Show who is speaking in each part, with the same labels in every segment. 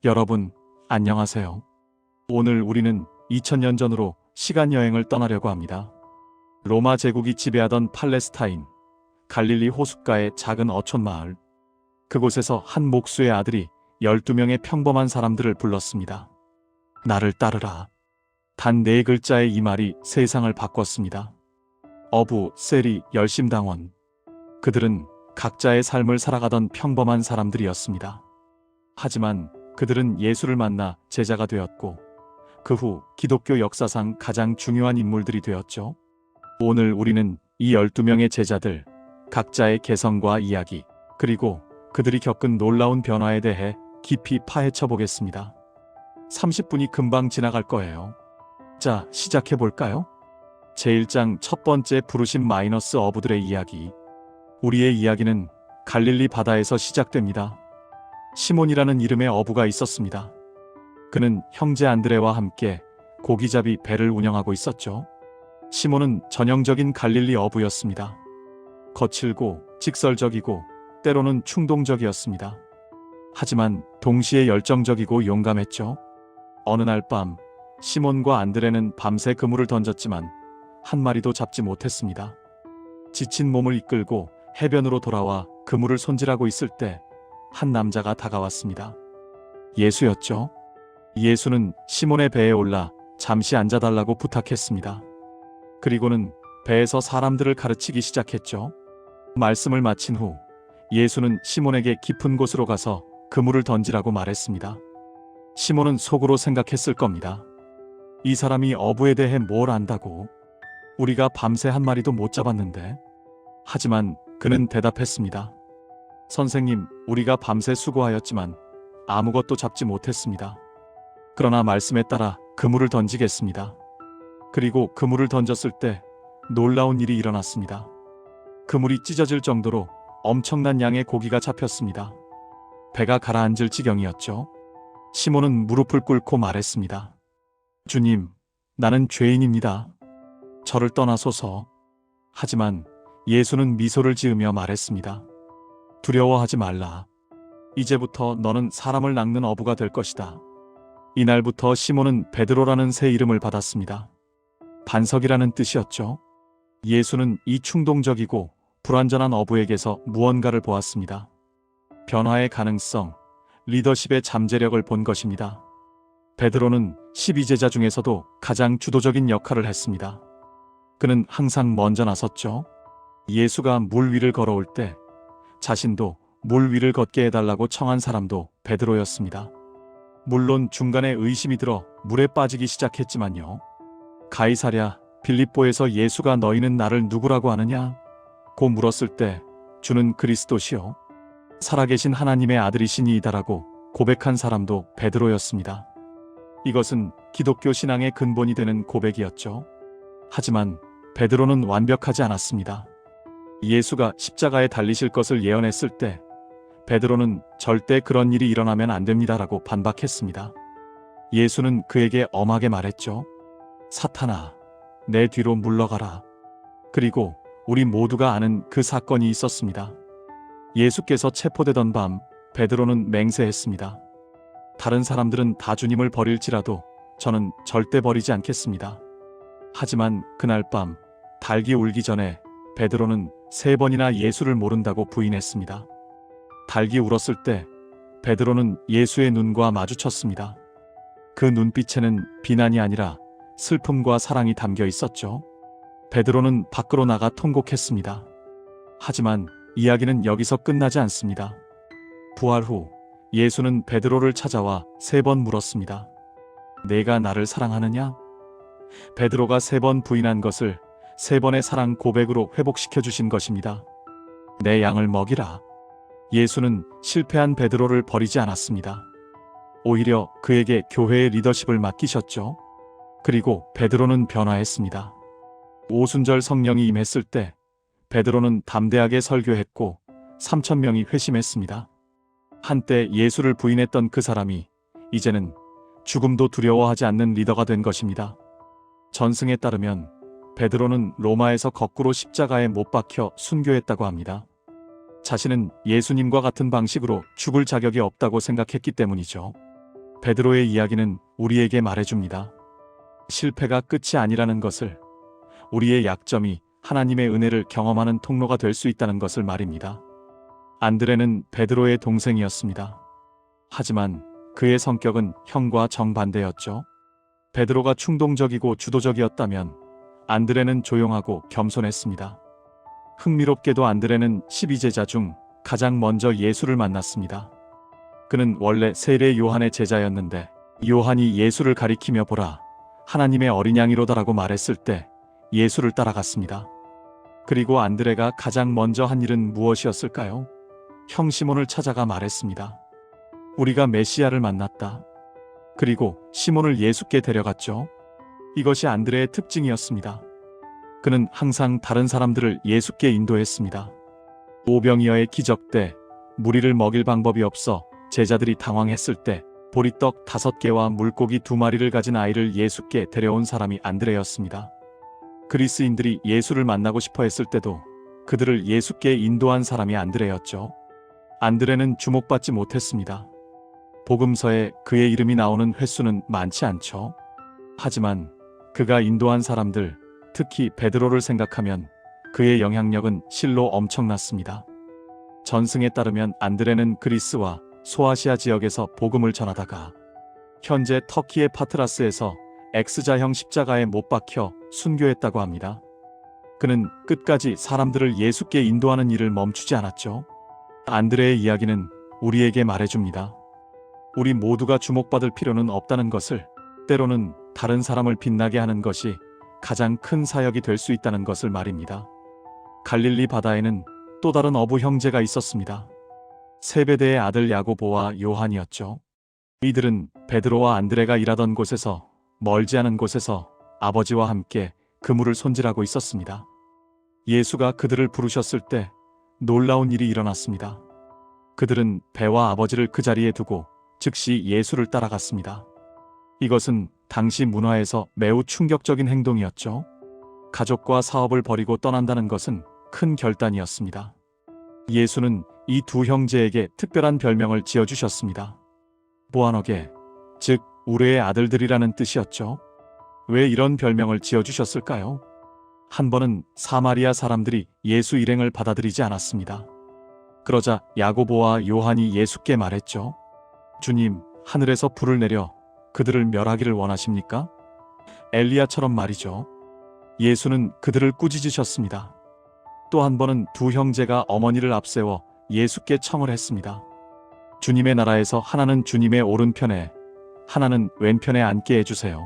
Speaker 1: 여러분, 안녕하세요. 오늘 우리는 2000년 전으로 시간 여행을 떠나려고 합니다. 로마 제국이 지배하던 팔레스타인, 갈릴리 호숫가의 작은 어촌 마을. 그곳에서 한 목수의 아들이 12명의 평범한 사람들을 불렀습니다. 나를 따르라. 단 4글자의 이 말이 세상을 바꿨습니다. 어부, 세리, 열심당원. 그들은 각자의 삶을 살아가던 평범한 사람들이었습니다. 하지만 그들은 예수를 만나 제자가 되었고 그 후 기독교 역사상 가장 중요한 인물들이 되었죠. 오늘 우리는 이 12명의 제자들, 각자의 개성과 이야기, 그리고 그들이 겪은 놀라운 변화에 대해 깊이 파헤쳐 보겠습니다. 30분이 금방 지나갈 거예요. 자, 시작해 볼까요? 제1장 첫 번째 부르심 마이너스 어부들의 이야기. 우리의 이야기는 갈릴리 바다에서 시작됩니다. 시몬이라는 이름의 어부가 있었습니다. 그는 형제 안드레와 함께 고기잡이 배를 운영하고 있었죠. 시몬은 전형적인 갈릴리 어부였습니다. 거칠고 직설적이고 때로는 충동적이었습니다. 하지만 동시에 열정적이고 용감했죠. 어느 날 밤 시몬과 안드레는 밤새 그물을 던졌지만 한 마리도 잡지 못했습니다. 지친 몸을 이끌고 해변으로 돌아와 그물을 손질하고 있을 때 한 남자가 다가왔습니다. 예수였죠. 예수는 시몬의 배에 올라 잠시 앉아달라고 부탁했습니다. 그리고는 배에서 사람들을 가르치기 시작했죠. 말씀을 마친 후 예수는 시몬에게 깊은 곳으로 가서 그물을 던지라고 말했습니다. 시몬은 속으로 생각했을 겁니다. 이 사람이 어부에 대해 뭘 안다고? 우리가 밤새 한 마리도 못 잡았는데. 하지만 그는 대답했습니다. 선생님, 우리가 밤새 수고하였지만 아무것도 잡지 못했습니다. 그러나 말씀에 따라 그물을 던지겠습니다. 그리고 그물을 던졌을 때 놀라운 일이 일어났습니다. 그물이 찢어질 정도로 엄청난 양의 고기가 잡혔습니다. 배가 가라앉을 지경이었죠. 시몬은 무릎을 꿇고 말했습니다. 주님, 나는 죄인입니다. 저를 떠나소서. 하지만 예수는 미소를 지으며 말했습니다. 두려워하지 말라. 이제부터 너는 사람을 낚는 어부가 될 것이다. 이날부터 시몬은 베드로라는 새 이름을 받았습니다. 반석이라는 뜻이었죠. 예수는 이 충동적이고 불완전한 어부에게서 무언가를 보았습니다. 변화의 가능성, 리더십의 잠재력을 본 것입니다. 베드로는 12제자 중에서도 가장 주도적인 역할을 했습니다. 그는 항상 먼저 나섰죠. 예수가 물 위를 걸어올 때 자신도 물 위를 걷게 해달라고 청한 사람도 베드로였습니다. 물론 중간에 의심이 들어 물에 빠지기 시작했지만요. 가이사랴 빌립보에서 예수가 너희는 나를 누구라고 하느냐? 고 물었을 때 주는 그리스도시요 살아계신 하나님의 아들이시니이다라고 고백한 사람도 베드로였습니다. 이것은 기독교 신앙의 근본이 되는 고백이었죠. 하지만 베드로는 완벽하지 않았습니다. 예수가 십자가에 달리실 것을 예언했을 때 베드로는 절대 그런 일이 일어나면 안 됩니다라고 반박했습니다. 예수는 그에게 엄하게 말했죠. 사탄아, 내 뒤로 물러가라. 그리고 우리 모두가 아는 그 사건이 있었습니다. 예수께서 체포되던 밤 베드로는 맹세했습니다. 다른 사람들은 다 주님을 버릴지라도 저는 절대 버리지 않겠습니다. 하지만 그날 밤 닭이 울기 전에 베드로는 3번이나 예수를 모른다고 부인했습니다. 닭이 울었을 때 베드로는 예수의 눈과 마주쳤습니다. 그 눈빛에는 비난이 아니라 슬픔과 사랑이 담겨 있었죠. 베드로는 밖으로 나가 통곡했습니다. 하지만 이야기는 여기서 끝나지 않습니다. 부활 후 예수는 베드로를 찾아와 3번 물었습니다. 내가 나를 사랑하느냐? 베드로가 3번 부인한 것을 3번의 사랑 고백으로 회복시켜 주신 것입니다. 내 양을 먹이라. 예수는 실패한 베드로를 버리지 않았습니다. 오히려 그에게 교회의 리더십을 맡기셨죠. 그리고 베드로는 변화했습니다. 오순절 성령이 임했을 때 베드로는 담대하게 설교했고 3,000명이 회심했습니다. 한때 예수를 부인했던 그 사람이 이제는 죽음도 두려워하지 않는 리더가 된 것입니다. 전승에 따르면 베드로는 로마에서 거꾸로 십자가에 못 박혀 순교했다고 합니다. 자신은 예수님과 같은 방식으로 죽을 자격이 없다고 생각했기 때문이죠. 베드로의 이야기는 우리에게 말해줍니다. 실패가 끝이 아니라는 것을, 우리의 약점이 하나님의 은혜를 경험하는 통로가 될 수 있다는 것을 말입니다. 안드레는 베드로의 동생이었습니다. 하지만 그의 성격은 형과 정반대였죠. 베드로가 충동적이고 주도적이었다면 안드레는 조용하고 겸손했습니다. 흥미롭게도 안드레는 12제자 중 가장 먼저 예수를 만났습니다. 그는 원래 세례 요한의 제자였는데 요한이 예수를 가리키며 보라, 하나님의 어린 양이로다라고 말했을 때 예수를 따라갔습니다. 그리고 안드레가 가장 먼저 한 일은 무엇이었을까요? 형 시몬을 찾아가 말했습니다. 우리가 메시아를 만났다. 그리고 시몬을 예수께 데려갔죠. 이것이 안드레의 특징이었습니다. 그는 항상 다른 사람들을 예수께 인도했습니다. 오병이어의 기적 때 무리를 먹일 방법이 없어 제자들이 당황했을 때 보리떡 5개와 물고기 2마리를 가진 아이를 예수께 데려온 사람이 안드레였습니다. 그리스인들이 예수를 만나고 싶어 했을 때도 그들을 예수께 인도한 사람이 안드레였죠. 안드레는 주목받지 못했습니다. 복음서에 그의 이름이 나오는 횟수는 많지 않죠. 하지만 그가 인도한 사람들, 특히 베드로를 생각하면 그의 영향력은 실로 엄청났습니다. 전승에 따르면 안드레는 그리스와 소아시아 지역에서 복음을 전하다가 현재 터키의 파트라스에서 X자형 십자가에 못 박혀 순교했다고 합니다. 그는 끝까지 사람들을 예수께 인도하는 일을 멈추지 않았죠. 안드레의 이야기는 우리에게 말해줍니다. 우리 모두가 주목받을 필요는 없다는 것을, 때로는 다른 사람을 빛나게 하는 것이 가장 큰 사역이 될 수 있다는 것을 말입니다. 갈릴리 바다에는 또 다른 어부 형제가 있었습니다. 세베대의 아들 야고보와 요한이었죠. 이들은 베드로와 안드레가 일하던 곳에서 멀지 않은 곳에서 아버지와 함께 그물을 손질하고 있었습니다. 예수가 그들을 부르셨을 때 놀라운 일이 일어났습니다. 그들은 배와 아버지를 그 자리에 두고 즉시 예수를 따라갔습니다. 이것은 당시 문화에서 매우 충격적인 행동이었죠. 가족과 사업을 버리고 떠난다는 것은 큰 결단이었습니다. 예수는 이 두 형제에게 특별한 별명을 지어주셨습니다. 보아너게, 즉 우레의 아들들이라는 뜻이었죠. 왜 이런 별명을 지어주셨을까요? 한 번은 사마리아 사람들이 예수 일행을 받아들이지 않았습니다. 그러자 야고보와 요한이 예수께 말했죠. 주님, 하늘에서 불을 내려 그들을 멸하기를 원하십니까? 엘리야처럼 말이죠. 예수는 그들을 꾸짖으셨습니다. 또 한 번은 두 형제가 어머니를 앞세워 예수께 청을 했습니다. 주님의 나라에서 하나는 주님의 오른편에, 하나는 왼편에 앉게 해주세요.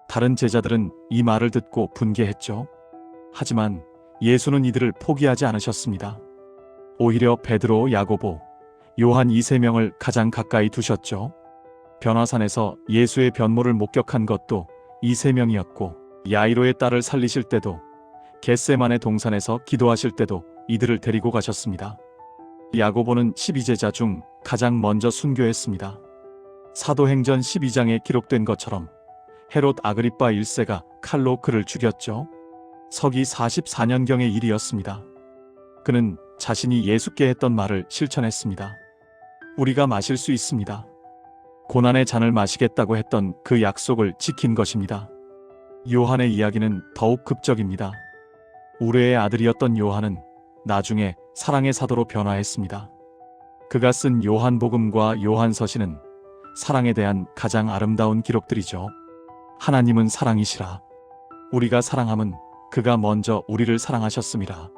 Speaker 1: 다른 제자들은 이 말을 듣고 분개했죠. 하지만 예수는 이들을 포기하지 않으셨습니다. 오히려 베드로, 야고보, 요한 이 세 명을 가장 가까이 두셨죠. 변화산에서 예수의 변모를 목격한 것도 이 세 명이었고, 야이로의 딸을 살리실 때도, 겟세만의 동산에서 기도하실 때도 이들을 데리고 가셨습니다. 야고보는 12제자 중 가장 먼저 순교했습니다. 사도행전 12장에 기록된 것처럼 헤롯 아그리빠 1세가 칼로 그를 죽였죠. 서기 44년경의 일이었습니다. 그는 자신이 예수께 했던 말을 실천했습니다. 우리가 마실 수 있습니다. 고난의 잔을 마시겠다고 했던 그 약속을 지킨 것입니다. 요한의 이야기는 더욱 극적입니다. 우레의 아들이었던 요한은 나중에 사랑의 사도로 변화했습니다. 그가 쓴 요한복음과 요한서신은 사랑에 대한 가장 아름다운 기록들이죠. 하나님은 사랑이시라. 우리가 사랑함은 그가 먼저 우리를 사랑하셨음이라.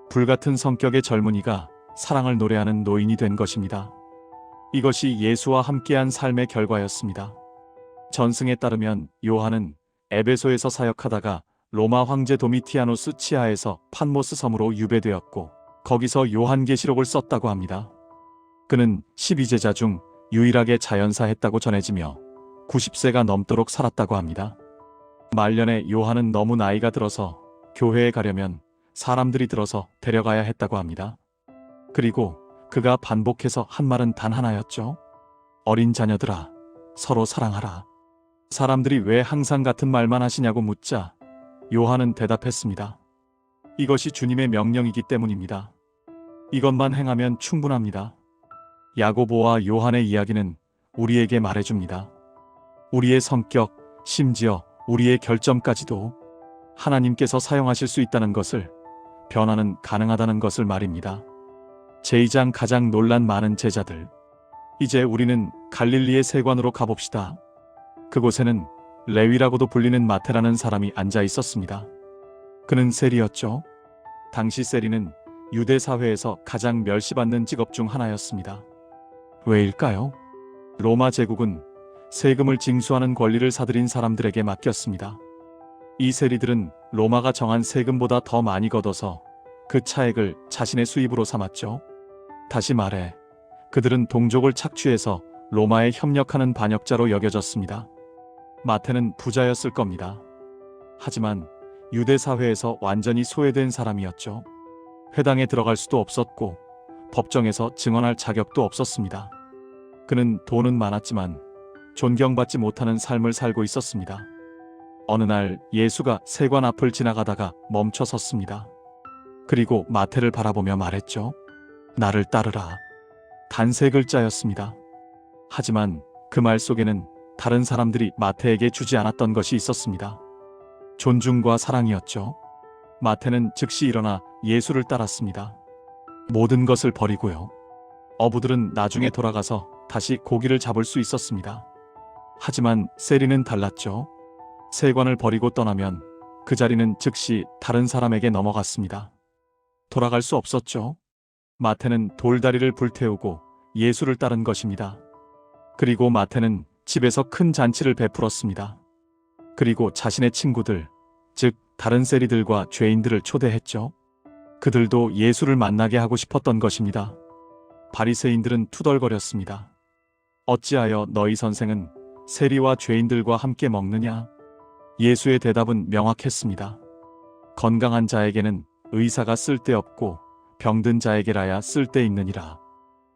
Speaker 1: 불같은 성격의 젊은이가 사랑을 노래하는 노인이 된 것입니다. 이것이 예수와 함께한 삶의 결과였습니다. 전승에 따르면 요한은 에베소에서 사역하다가 로마 황제 도미티아누스 치하에서 판모스 섬으로 유배되었고 거기서 요한계시록을 썼다고 합니다. 그는 12제자 중 유일하게 자연사했다고 전해지며 90세가 넘도록 살았다고 합니다. 말년에 요한은 너무 나이가 들어서 교회에 가려면 사람들이 들어서 데려가야 했다고 합니다. 그리고 그가 반복해서 한 말은 단 하나였죠. 어린 자녀들아, 서로 사랑하라. 사람들이 왜 항상 같은 말만 하시냐고 묻자 요한은 대답했습니다. 이것이 주님의 명령이기 때문입니다. 이것만 행하면 충분합니다. 야고보와 요한의 이야기는 우리에게 말해줍니다. 우리의 성격, 심지어 우리의 결점까지도 하나님께서 사용하실 수 있다는 것을, 변화는 가능하다는 것을 말입니다. 제2장 가장 논란 많은 제자들. 이제 우리는 갈릴리의 세관으로 가봅시다. 그곳에는 레위라고도 불리는 마태라는 사람이 앉아 있었습니다. 그는 세리였죠. 당시 세리는 유대 사회에서 가장 멸시받는 직업 중 하나였습니다. 왜일까요? 로마 제국은 세금을 징수하는 권리를 사들인 사람들에게 맡겼습니다. 이 세리들은 로마가 정한 세금보다 더 많이 걷어서 그 차액을 자신의 수입으로 삼았죠. 다시 말해, 그들은 동족을 착취해서 로마에 협력하는 반역자로 여겨졌습니다. 마태는 부자였을 겁니다. 하지만 유대 사회에서 완전히 소외된 사람이었죠. 회당에 들어갈 수도 없었고 법정에서 증언할 자격도 없었습니다. 그는 돈은 많았지만 존경받지 못하는 삶을 살고 있었습니다. 어느 날 예수가 세관 앞을 지나가다가 멈춰 섰습니다. 그리고 마태를 바라보며 말했죠. 나를 따르라. 단 3글자였습니다. 하지만 그 말 속에는 다른 사람들이 마태에게 주지 않았던 것이 있었습니다. 존중과 사랑이었죠. 마태는 즉시 일어나 예수를 따랐습니다. 모든 것을 버리고요. 어부들은 나중에 돌아가서 다시 고기를 잡을 수 있었습니다. 하지만 세리는 달랐죠. 세관을 버리고 떠나면 그 자리는 즉시 다른 사람에게 넘어갔습니다. 돌아갈 수 없었죠. 마태는 돌다리를 불태우고 예수를 따른 것입니다. 그리고 마태는 집에서 큰 잔치를 베풀었습니다. 그리고 자신의 친구들, 즉 다른 세리들과 죄인들을 초대했죠. 그들도 예수를 만나게 하고 싶었던 것입니다. 바리새인들은 투덜거렸습니다. 어찌하여 너희 선생은 세리와 죄인들과 함께 먹느냐? 예수의 대답은 명확했습니다. 건강한 자에게는 의사가 쓸데없고 병든 자에게라야 쓸데있느니라.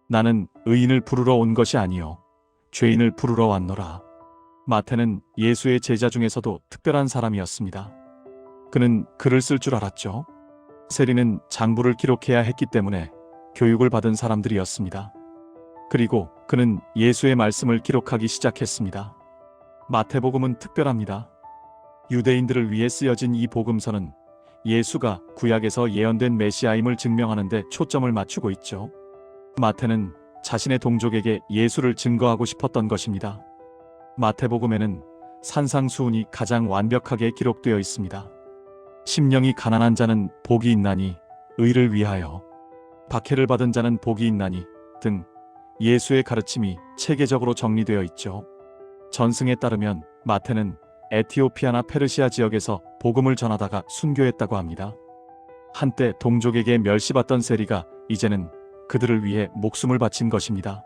Speaker 1: 나는 의인을 부르러 온 것이 아니요 죄인을 부르러 왔노라. 마태는 예수의 제자 중에서도 특별한 사람이었습니다. 그는 글을 쓸 줄 알았죠. 세리는 장부를 기록해야 했기 때문에 교육을 받은 사람들이었습니다. 그리고 그는 예수의 말씀을 기록하기 시작했습니다. 마태복음은 특별합니다. 유대인들을 위해 쓰여진 이 복음서는 예수가 구약에서 예언된 메시아임을 증명하는 데 초점을 맞추고 있죠. 마태는 자신의 동족에게 예수를 증거하고 싶었던 것입니다. 마태복음에는 산상수훈이 가장 완벽하게 기록되어 있습니다. 심령이 가난한 자는 복이 있나니 의를 위하여, 박해를 받은 자는 복이 있나니 등 예수의 가르침이 체계적으로 정리되어 있죠. 전승에 따르면 마태는 에티오피아나 페르시아 지역에서 복음을 전하다가 순교했다고 합니다. 한때 동족에게 멸시받던 세리가 이제는 그들을 위해 목숨을 바친 것입니다.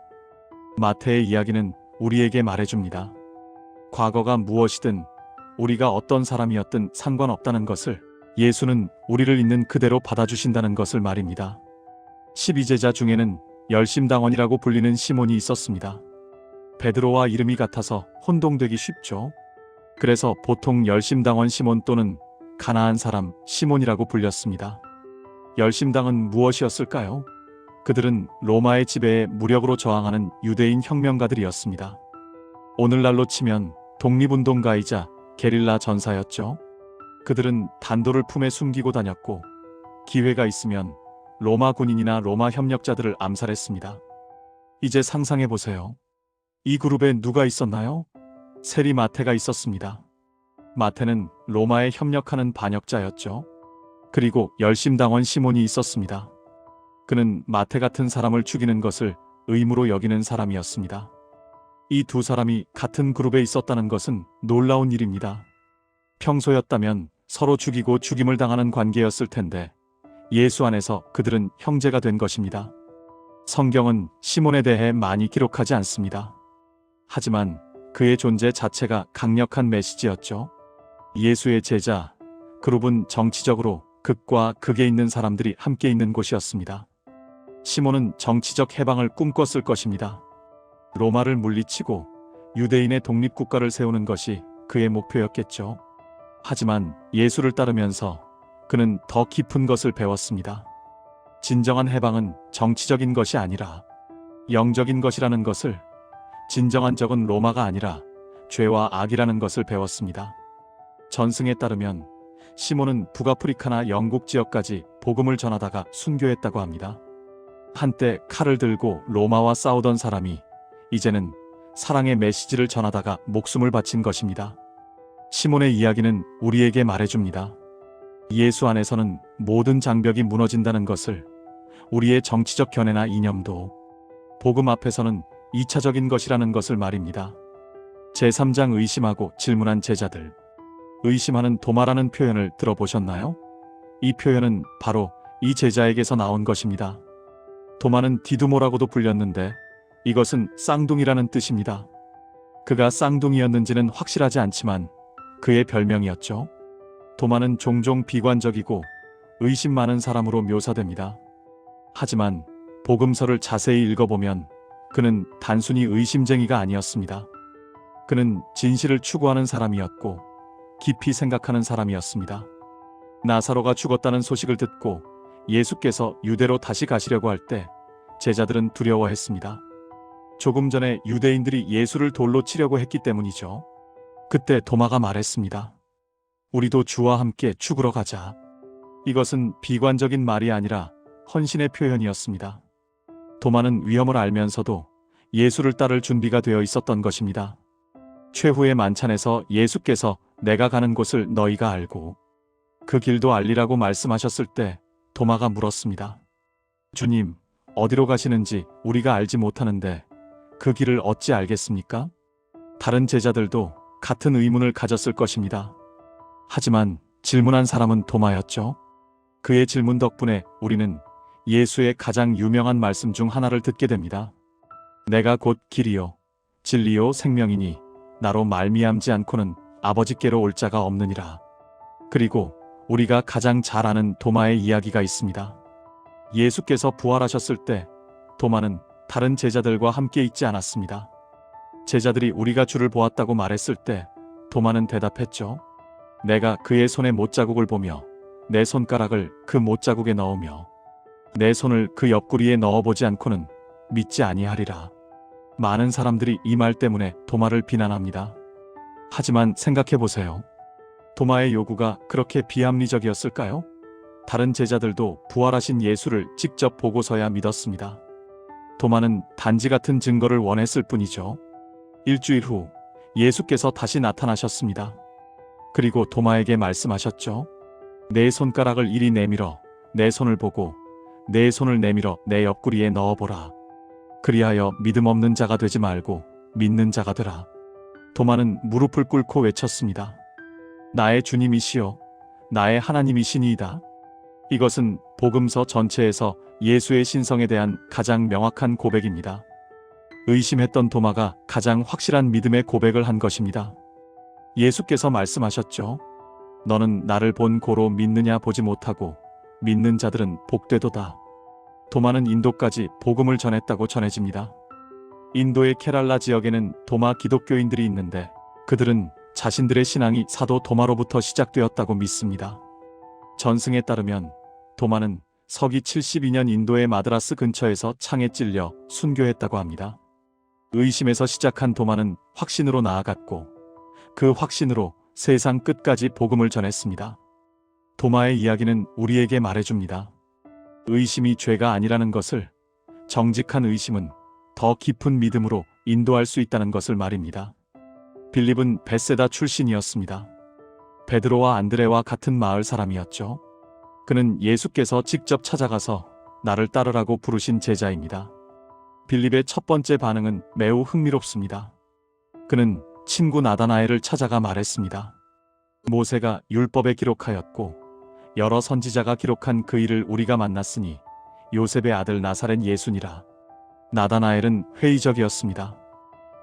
Speaker 1: 마태의 이야기는 우리에게 말해줍니다. 과거가 무엇이든 우리가 어떤 사람이었든 상관없다는 것을, 예수는 우리를 있는 그대로 받아주신다는 것을 말입니다. 12제자 중에는 열심당원이라고 불리는 시몬이 있었습니다. 베드로와 이름이 같아서 혼동되기 쉽죠. 그래서 보통 열심당원 시몬 또는 가나안 사람 시몬이라고 불렸습니다. 열심당은 무엇이었을까요? 그들은 로마의 지배에 무력으로 저항하는 유대인 혁명가들이었습니다. 오늘날로 치면 독립운동가이자 게릴라 전사였죠. 그들은 단도를 품에 숨기고 다녔고 기회가 있으면 로마 군인이나 로마 협력자들을 암살했습니다. 이제 상상해보세요. 이 그룹에 누가 있었나요? 세리 마태가 있었습니다. 마태는 로마에 협력하는 반역자였죠. 그리고 열심당원 시몬이 있었습니다. 그는 마태 같은 사람을 죽이는 것을 의무로 여기는 사람이었습니다. 이 두 사람이 같은 그룹에 있었다는 것은 놀라운 일입니다. 평소였다면 서로 죽이고 죽임을 당하는 관계였을 텐데 예수 안에서 그들은 형제가 된 것입니다. 성경은 시몬에 대해 많이 기록하지 않습니다. 하지만 그의 존재 자체가 강력한 메시지였죠. 예수의 제자, 그룹은 정치적으로 극과 극에 있는 사람들이 함께 있는 곳이었습니다. 시몬은 정치적 해방을 꿈꿨을 것입니다. 로마를 물리치고 유대인의 독립국가를 세우는 것이 그의 목표였겠죠. 하지만 예수를 따르면서 그는 더 깊은 것을 배웠습니다. 진정한 해방은 정치적인 것이 아니라 영적인 것이라는 것을, 진정한 적은 로마가 아니라 죄와 악이라는 것을 배웠습니다. 전승에 따르면 시몬은 북아프리카나 영국 지역까지 복음을 전하다가 순교했다고 합니다. 한때 칼을 들고 로마와 싸우던 사람이 이제는 사랑의 메시지를 전하다가 목숨을 바친 것입니다. 시몬의 이야기는 우리에게 말해줍니다. 예수 안에서는 모든 장벽이 무너진다는 것을, 우리의 정치적 견해나 이념도 복음 앞에서는 2차적인 것이라는 것을 말입니다. 제3장 의심하고 질문한 제자들. 의심하는 도마라는 표현을 들어보셨나요? 이 표현은 바로 이 제자에게서 나온 것입니다. 도마는 디두모라고도 불렸는데 이것은 쌍둥이라는 뜻입니다. 그가 쌍둥이였는지는 확실하지 않지만 그의 별명이었죠. 도마는 종종 비관적이고 의심 많은 사람으로 묘사됩니다. 하지만 복음서를 자세히 읽어보면 그는 단순히 의심쟁이가 아니었습니다. 그는 진실을 추구하는 사람이었고 깊이 생각하는 사람이었습니다. 나사로가 죽었다는 소식을 듣고 예수께서 유대로 다시 가시려고 할 때 제자들은 두려워했습니다. 조금 전에 유대인들이 예수를 돌로 치려고 했기 때문이죠. 그때 도마가 말했습니다. 우리도 주와 함께 죽으러 가자. 이것은 비관적인 말이 아니라 헌신의 표현이었습니다. 도마는 위험을 알면서도 예수를 따를 준비가 되어 있었던 것입니다. 최후의 만찬에서 예수께서 내가 가는 곳을 너희가 알고 그 길도 알리라고 말씀하셨을 때 도마가 물었습니다. 주님, 어디로 가시는지 우리가 알지 못하는데 그 길을 어찌 알겠습니까? 다른 제자들도 같은 의문을 가졌을 것입니다. 하지만 질문한 사람은 도마였죠. 그의 질문 덕분에 우리는 예수의 가장 유명한 말씀 중 하나를 듣게 됩니다. 내가 곧 길이요 진리요 생명이니 나로 말미암지 않고는 아버지께로 올 자가 없느니라. 그리고 우리가 가장 잘 아는 도마의 이야기가 있습니다. 예수께서 부활하셨을 때 도마는 다른 제자들과 함께 있지 않았습니다. 제자들이 우리가 주를 보았다고 말했을 때 도마는 대답했죠. 내가 그의 손에 못자국을 보며 내 손가락을 그 못자국에 넣으며 내 손을 그 옆구리에 넣어보지 않고는 믿지 아니하리라. 많은 사람들이 이 말 때문에 도마를 비난합니다. 하지만 생각해보세요. 도마의 요구가 그렇게 비합리적이었을까요? 다른 제자들도 부활하신 예수를 직접 보고서야 믿었습니다. 도마는 단지 같은 증거를 원했을 뿐이죠. 일주일 후 예수께서 다시 나타나셨습니다. 그리고 도마에게 말씀하셨죠. 내 손가락을 이리 내밀어 내 손을 보고 내 손을 내밀어 내 옆구리에 넣어보라. 그리하여 믿음 없는 자가 되지 말고 믿는 자가 되라. 도마는 무릎을 꿇고 외쳤습니다. 나의 주님이시여 나의 하나님이시니이다. 이것은 복음서 전체에서 예수의 신성에 대한 가장 명확한 고백입니다. 의심했던 도마가 가장 확실한 믿음의 고백을 한 것입니다. 예수께서 말씀하셨죠. 너는 나를 본 고로 믿느냐 보지 못하고 믿는 자들은 복되도다. 도마는 인도까지 복음을 전했다고 전해집니다. 인도의 케랄라 지역에는 도마 기독교인들이 있는데 그들은 자신들의 신앙이 사도 도마로부터 시작되었다고 믿습니다. 전승에 따르면 도마는 서기 72년 인도의 마드라스 근처에서 창에 찔려 순교했다고 합니다. 의심에서 시작한 도마는 확신으로 나아갔고 그 확신으로 세상 끝까지 복음을 전했습니다. 도마의 이야기는 우리에게 말해줍니다. 의심이 죄가 아니라는 것을, 정직한 의심은 더 깊은 믿음으로 인도할 수 있다는 것을 말입니다. 빌립은 벳세다 출신이었습니다. 베드로와 안드레와 같은 마을 사람이었죠. 그는 예수께서 직접 찾아가서 나를 따르라고 부르신 제자입니다. 빌립의 첫 번째 반응은 매우 흥미롭습니다. 그는 친구 나다나엘을 찾아가 말했습니다. 모세가 율법에 기록하였고 여러 선지자가 기록한 그 일을 우리가 만났으니 요셉의 아들 나사렛 예수니라. 나다나엘은 회의적이었습니다.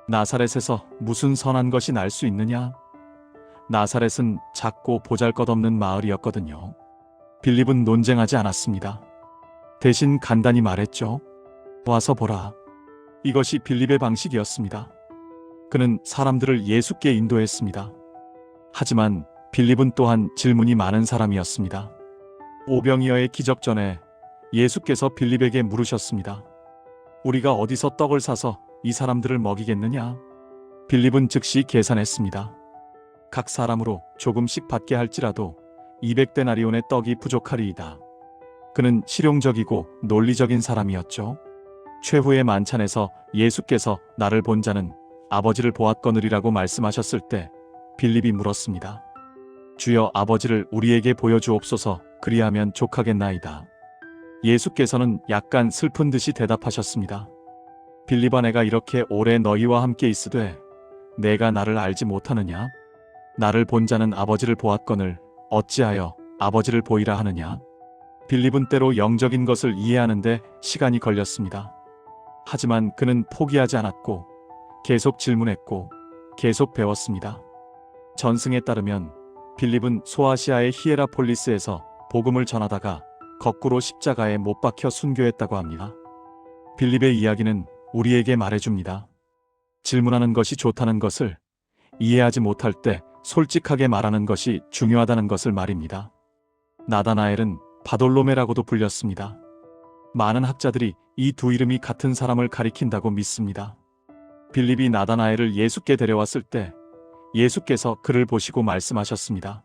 Speaker 1: 나사렛에서 무슨 선한 것이 날 수 있느냐? 나사렛은 작고 보잘것없는 마을이었거든요. 빌립은 논쟁하지 않았습니다. 대신 간단히 말했죠. 와서 보라. 이것이 빌립의 방식이었습니다. 그는 사람들을 예수께 인도했습니다. 하지만 빌립은 또한 질문이 많은 사람이었습니다. 오병이어의 기적 전에 예수께서 빌립에게 물으셨습니다. 우리가 어디서 떡을 사서 이 사람들을 먹이겠느냐? 빌립은 즉시 계산했습니다. 각 사람으로 조금씩 받게 할지라도 200데나리온의 떡이 부족하리이다. 그는 실용적이고 논리적인 사람이었죠. 최후의 만찬에서 예수께서 나를 본 자는 아버지를 보았거느리라고 말씀하셨을 때 빌립이 물었습니다. 주여, 아버지를 우리에게 보여주옵소서. 그리하면 족하겠나이다. 예수께서는 약간 슬픈 듯이 대답하셨습니다. 빌립아, 내가 이렇게 오래 너희와 함께 있으되 내가 나를 알지 못하느냐? 나를 본 자는 아버지를 보았거늘 어찌하여 아버지를 보이라 하느냐? 빌립은 때로 영적인 것을 이해하는데 시간이 걸렸습니다. 하지만 그는 포기하지 않았고 계속 질문했고 계속 배웠습니다. 전승에 따르면 빌립은 소아시아의 히에라폴리스에서 복음을 전하다가 거꾸로 십자가에 못 박혀 순교했다고 합니다. 빌립의 이야기는 우리에게 말해줍니다. 질문하는 것이 좋다는 것을, 이해하지 못할 때 솔직하게 말하는 것이 중요하다는 것을 말입니다. 나다나엘은 바돌로메라고도 불렸습니다. 많은 학자들이 이 두 이름이 같은 사람을 가리킨다고 믿습니다. 빌립이 나다나엘을 예수께 데려왔을 때 예수께서 그를 보시고 말씀하셨습니다.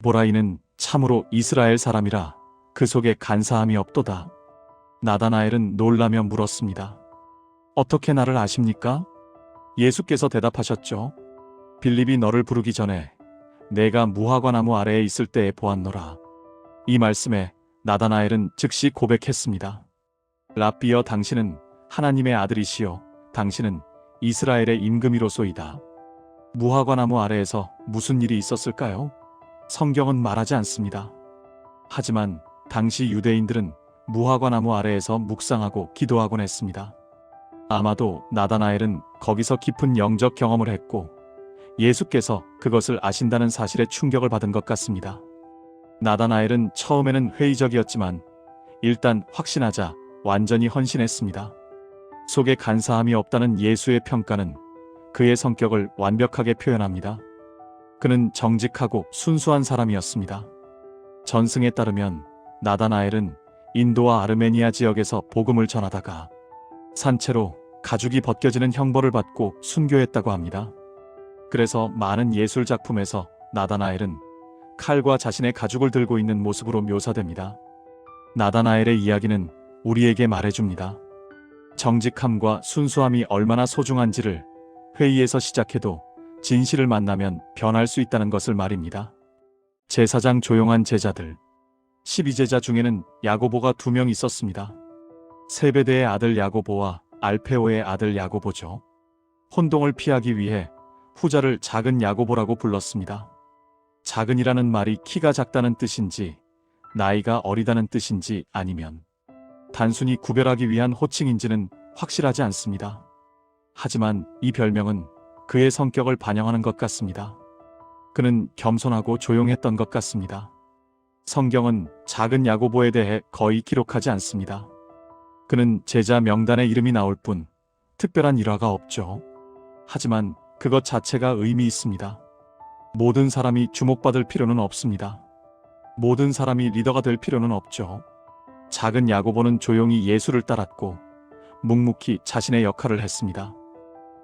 Speaker 1: 보라, 이는 참으로 이스라엘 사람이라 그 속에 간사함이 없도다. 나다나엘은 놀라며 물었습니다. 어떻게 나를 아십니까? 예수께서 대답하셨죠. 빌립이 너를 부르기 전에 내가 무화과 나무 아래에 있을 때에 보았노라. 이 말씀에 나다나엘은 즉시 고백했습니다. 랍비여, 당신은 하나님의 아들이시요 당신은 이스라엘의 임금이로소이다. 무화과 나무 아래에서 무슨 일이 있었을까요? 성경은 말하지 않습니다. 하지만 당시 유대인들은 무화과 나무 아래에서 묵상하고 기도하곤 했습니다. 아마도 나다나엘은 거기서 깊은 영적 경험을 했고 예수께서 그것을 아신다는 사실에 충격을 받은 것 같습니다. 나다나엘은 처음에는 회의적이었지만 일단 확신하자 완전히 헌신했습니다. 속에 간사함이 없다는 예수의 평가는 그의 성격을 완벽하게 표현합니다. 그는 정직하고 순수한 사람이었습니다. 전승에 따르면 나다나엘은 인도와 아르메니아 지역에서 복음을 전하다가 산채로 가죽이 벗겨지는 형벌을 받고 순교했다고 합니다. 그래서 많은 예술 작품에서 나다나엘은 칼과 자신의 가죽을 들고 있는 모습으로 묘사됩니다. 나다나엘의 이야기는 우리에게 말해줍니다. 정직함과 순수함이 얼마나 소중한지를 회의에서 시작해도 진실을 만나면 변할 수 있다는 것을 말입니다. 제사장 조용한 제자들. 12제자 중에는 야고보가 2명 있었습니다. 세베대의 아들 야고보와 알페오의 아들 야고보죠. 혼동을 피하기 위해 후자를 작은 야고보라고 불렀습니다. 작은이라는 말이 키가 작다는 뜻인지 나이가 어리다는 뜻인지 아니면 단순히 구별하기 위한 호칭인지는 확실하지 않습니다. 하지만 이 별명은 그의 성격을 반영하는 것 같습니다. 그는 겸손하고 조용했던 것 같습니다. 성경은 작은 야고보에 대해 거의 기록하지 않습니다. 그는 제자 명단에 이름이 나올 뿐 특별한 일화가 없죠. 하지만 그것 자체가 의미 있습니다. 모든 사람이 주목받을 필요는 없습니다. 모든 사람이 리더가 될 필요는 없죠. 작은 야고보는 조용히 예수를 따랐고 묵묵히 자신의 역할을 했습니다.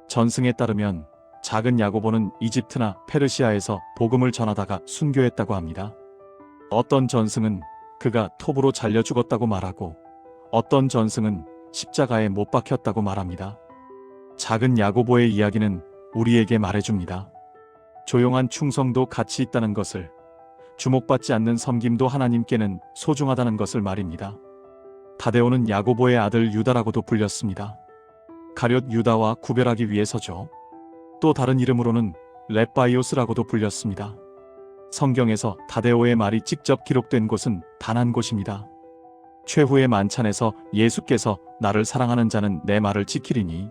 Speaker 1: 전승에 따르면 작은 야고보는 이집트나 페르시아에서 복음을 전하다가 순교했다고 합니다. 어떤 전승은 그가 톱으로 잘려 죽었다고 말하고 어떤 전승은 십자가에 못 박혔다고 말합니다. 작은 야고보의 이야기는 우리에게 말해줍니다. 조용한 충성도 가치 있다는 것을, 주목받지 않는 섬김도 하나님께는 소중하다는 것을 말입니다. 다데오는 야고보의 아들 유다라고도 불렸습니다. 가룟 유다와 구별하기 위해서죠. 또 다른 이름으로는 렙바이오스라고도 불렸습니다. 성경에서 다데오의 말이 직접 기록된 곳은 단 한 곳입니다. 최후의 만찬에서 예수께서 나를 사랑하는 자는 내 말을 지키리니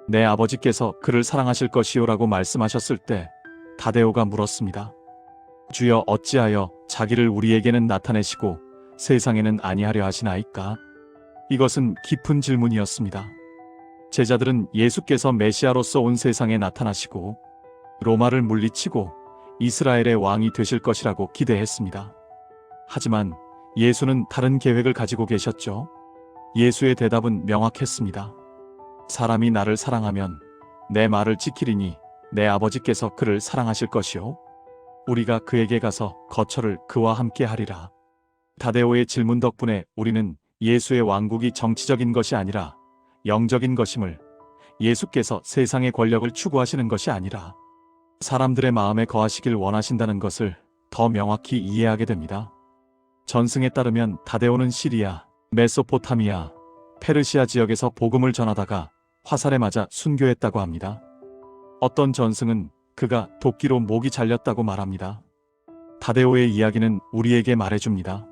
Speaker 1: 내 아버지께서 그를 사랑하실 것이요라고 말씀하셨을 때 다데오가 물었습니다. 주여, 어찌하여 자기를 우리에게는 나타내시고 세상에는 아니하려 하시나이까? 이것은 깊은 질문이었습니다. 제자들은 예수께서 메시아로서 온 세상에 나타나시고 로마를 물리치고 이스라엘의 왕이 되실 것이라고 기대했습니다. 하지만 예수는 다른 계획을 가지고 계셨죠. 예수의 대답은 명확했습니다. 사람이 나를 사랑하면 내 말을 지키리니 내 아버지께서 그를 사랑하실 것이요 우리가 그에게 가서 거처를 그와 함께 하리라. 다데오의 질문 덕분에 우리는 예수의 왕국이 정치적인 것이 아니라 영적인 것임을, 예수께서 세상의 권력을 추구하시는 것이 아니라 사람들의 마음에 거하시길 원하신다는 것을 더 명확히 이해하게 됩니다. 전승에 따르면 다데오는 시리아, 메소포타미아, 페르시아 지역에서 복음을 전하다가 화살에 맞아 순교했다고 합니다. 어떤 전승은 그가 도끼로 목이 잘렸다고 말합니다. 다데오의 이야기는 우리에게 말해줍니다.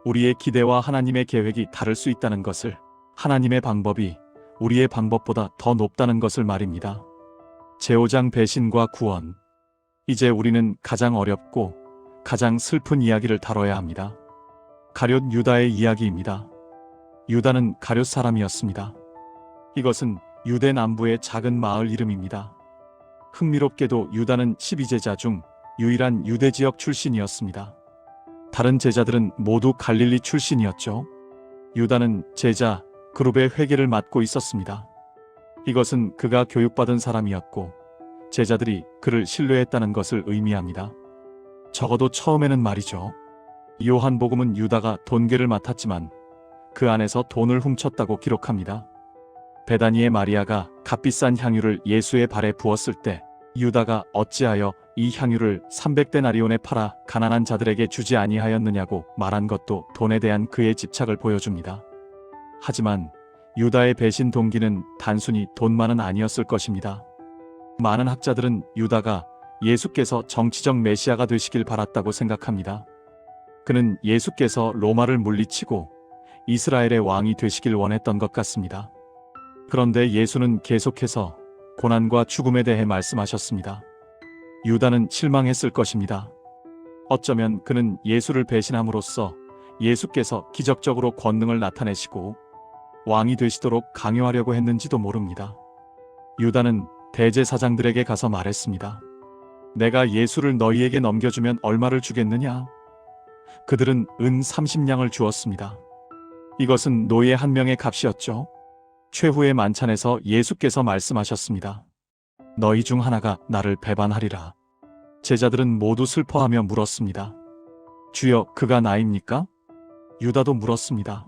Speaker 1: 우리의 기대와 하나님의 계획이 다를 수 있다는 것을, 하나님의 방법이 우리의 방법보다 더 높다는 것을 말입니다. 제5장 배신과 구원. 이제 우리는 가장 어렵고 가장 슬픈 이야기를 다뤄야 합니다. 가룟 유다의 이야기입니다. 유다는 가룟 사람이었습니다. 이것은 유대 남부의 작은 마을 이름입니다. 흥미롭게도 유다는 12제자 중 유일한 유대 지역 출신이었습니다. 다른 제자들은 모두 갈릴리 출신이었죠. 유다는 제자 그룹의 회계를 맡고 있었습니다. 이것은 그가 교육받은 사람이었고 제자들이 그를 신뢰했다는 것을 의미합니다. 적어도 처음에는 말이죠. 요한복음은 유다가 돈계를 맡았지만 그 안에서 돈을 훔쳤다고 기록합니다. 베다니의 마리아가 값비싼 향유를 예수의 발에 부었을 때 유다가 어찌하여 이 향유를 300데나리온에 팔아 가난한 자들에게 주지 아니하였느냐고 말한 것도 돈에 대한 그의 집착을 보여줍니다. 하지만 유다의 배신 동기는 단순히 돈만은 아니었을 것입니다. 많은 학자들은 유다가 예수께서 정치적 메시아가 되시길 바랐다고 생각합니다. 그는 예수께서 로마를 물리치고 이스라엘의 왕이 되시길 원했던 것 같습니다. 그런데 예수는 계속해서 고난과 죽음에 대해 말씀하셨습니다. 유다는 실망했을 것입니다. 어쩌면 그는 예수를 배신함으로써 예수께서 기적적으로 권능을 나타내시고 왕이 되시도록 강요하려고 했는지도 모릅니다. 유다는 대제사장들에게 가서 말했습니다. 내가 예수를 너희에게 넘겨주면 얼마를 주겠느냐? 그들은 은 30냥을 주었습니다. 이것은 노예 한 명의 값이었죠. 최후의 만찬에서 예수께서 말씀하셨습니다. 너희 중 하나가 나를 배반하리라. 제자들은 모두 슬퍼하며 물었습니다. 주여, 그가 나입니까? 유다도 물었습니다.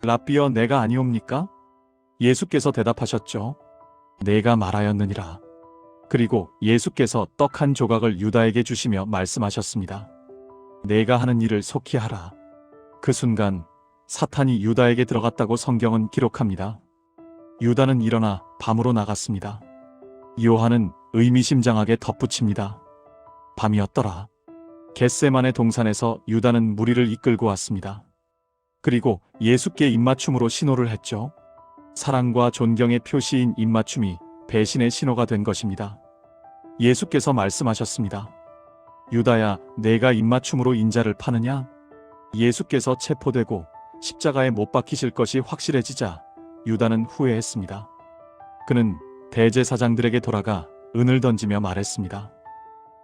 Speaker 1: 랍비여, 내가 아니옵니까? 예수께서 대답하셨죠. 내가 말하였느니라. 그리고 예수께서 떡 한 조각을 유다에게 주시며 말씀하셨습니다. 내가 하는 일을 속히 하라. 그 순간 사탄이 유다에게 들어갔다고 성경은 기록합니다. 유다는 일어나 밤으로 나갔습니다. 요한은 의미심장하게 덧붙입니다. 밤이었더라. 겟세마네 동산에서 유다는 무리를 이끌고 왔습니다. 그리고 예수께 입맞춤으로 신호를 했죠. 사랑과 존경의 표시인 입맞춤이 배신의 신호가 된 것입니다. 예수께서 말씀하셨습니다. 유다야, 내가 입맞춤으로 인자를 파느냐? 예수께서 체포되고 십자가에 못 박히실 것이 확실해지자 유다는 후회했습니다. 그는 대제사장들에게 돌아가 은을 던지며 말했습니다.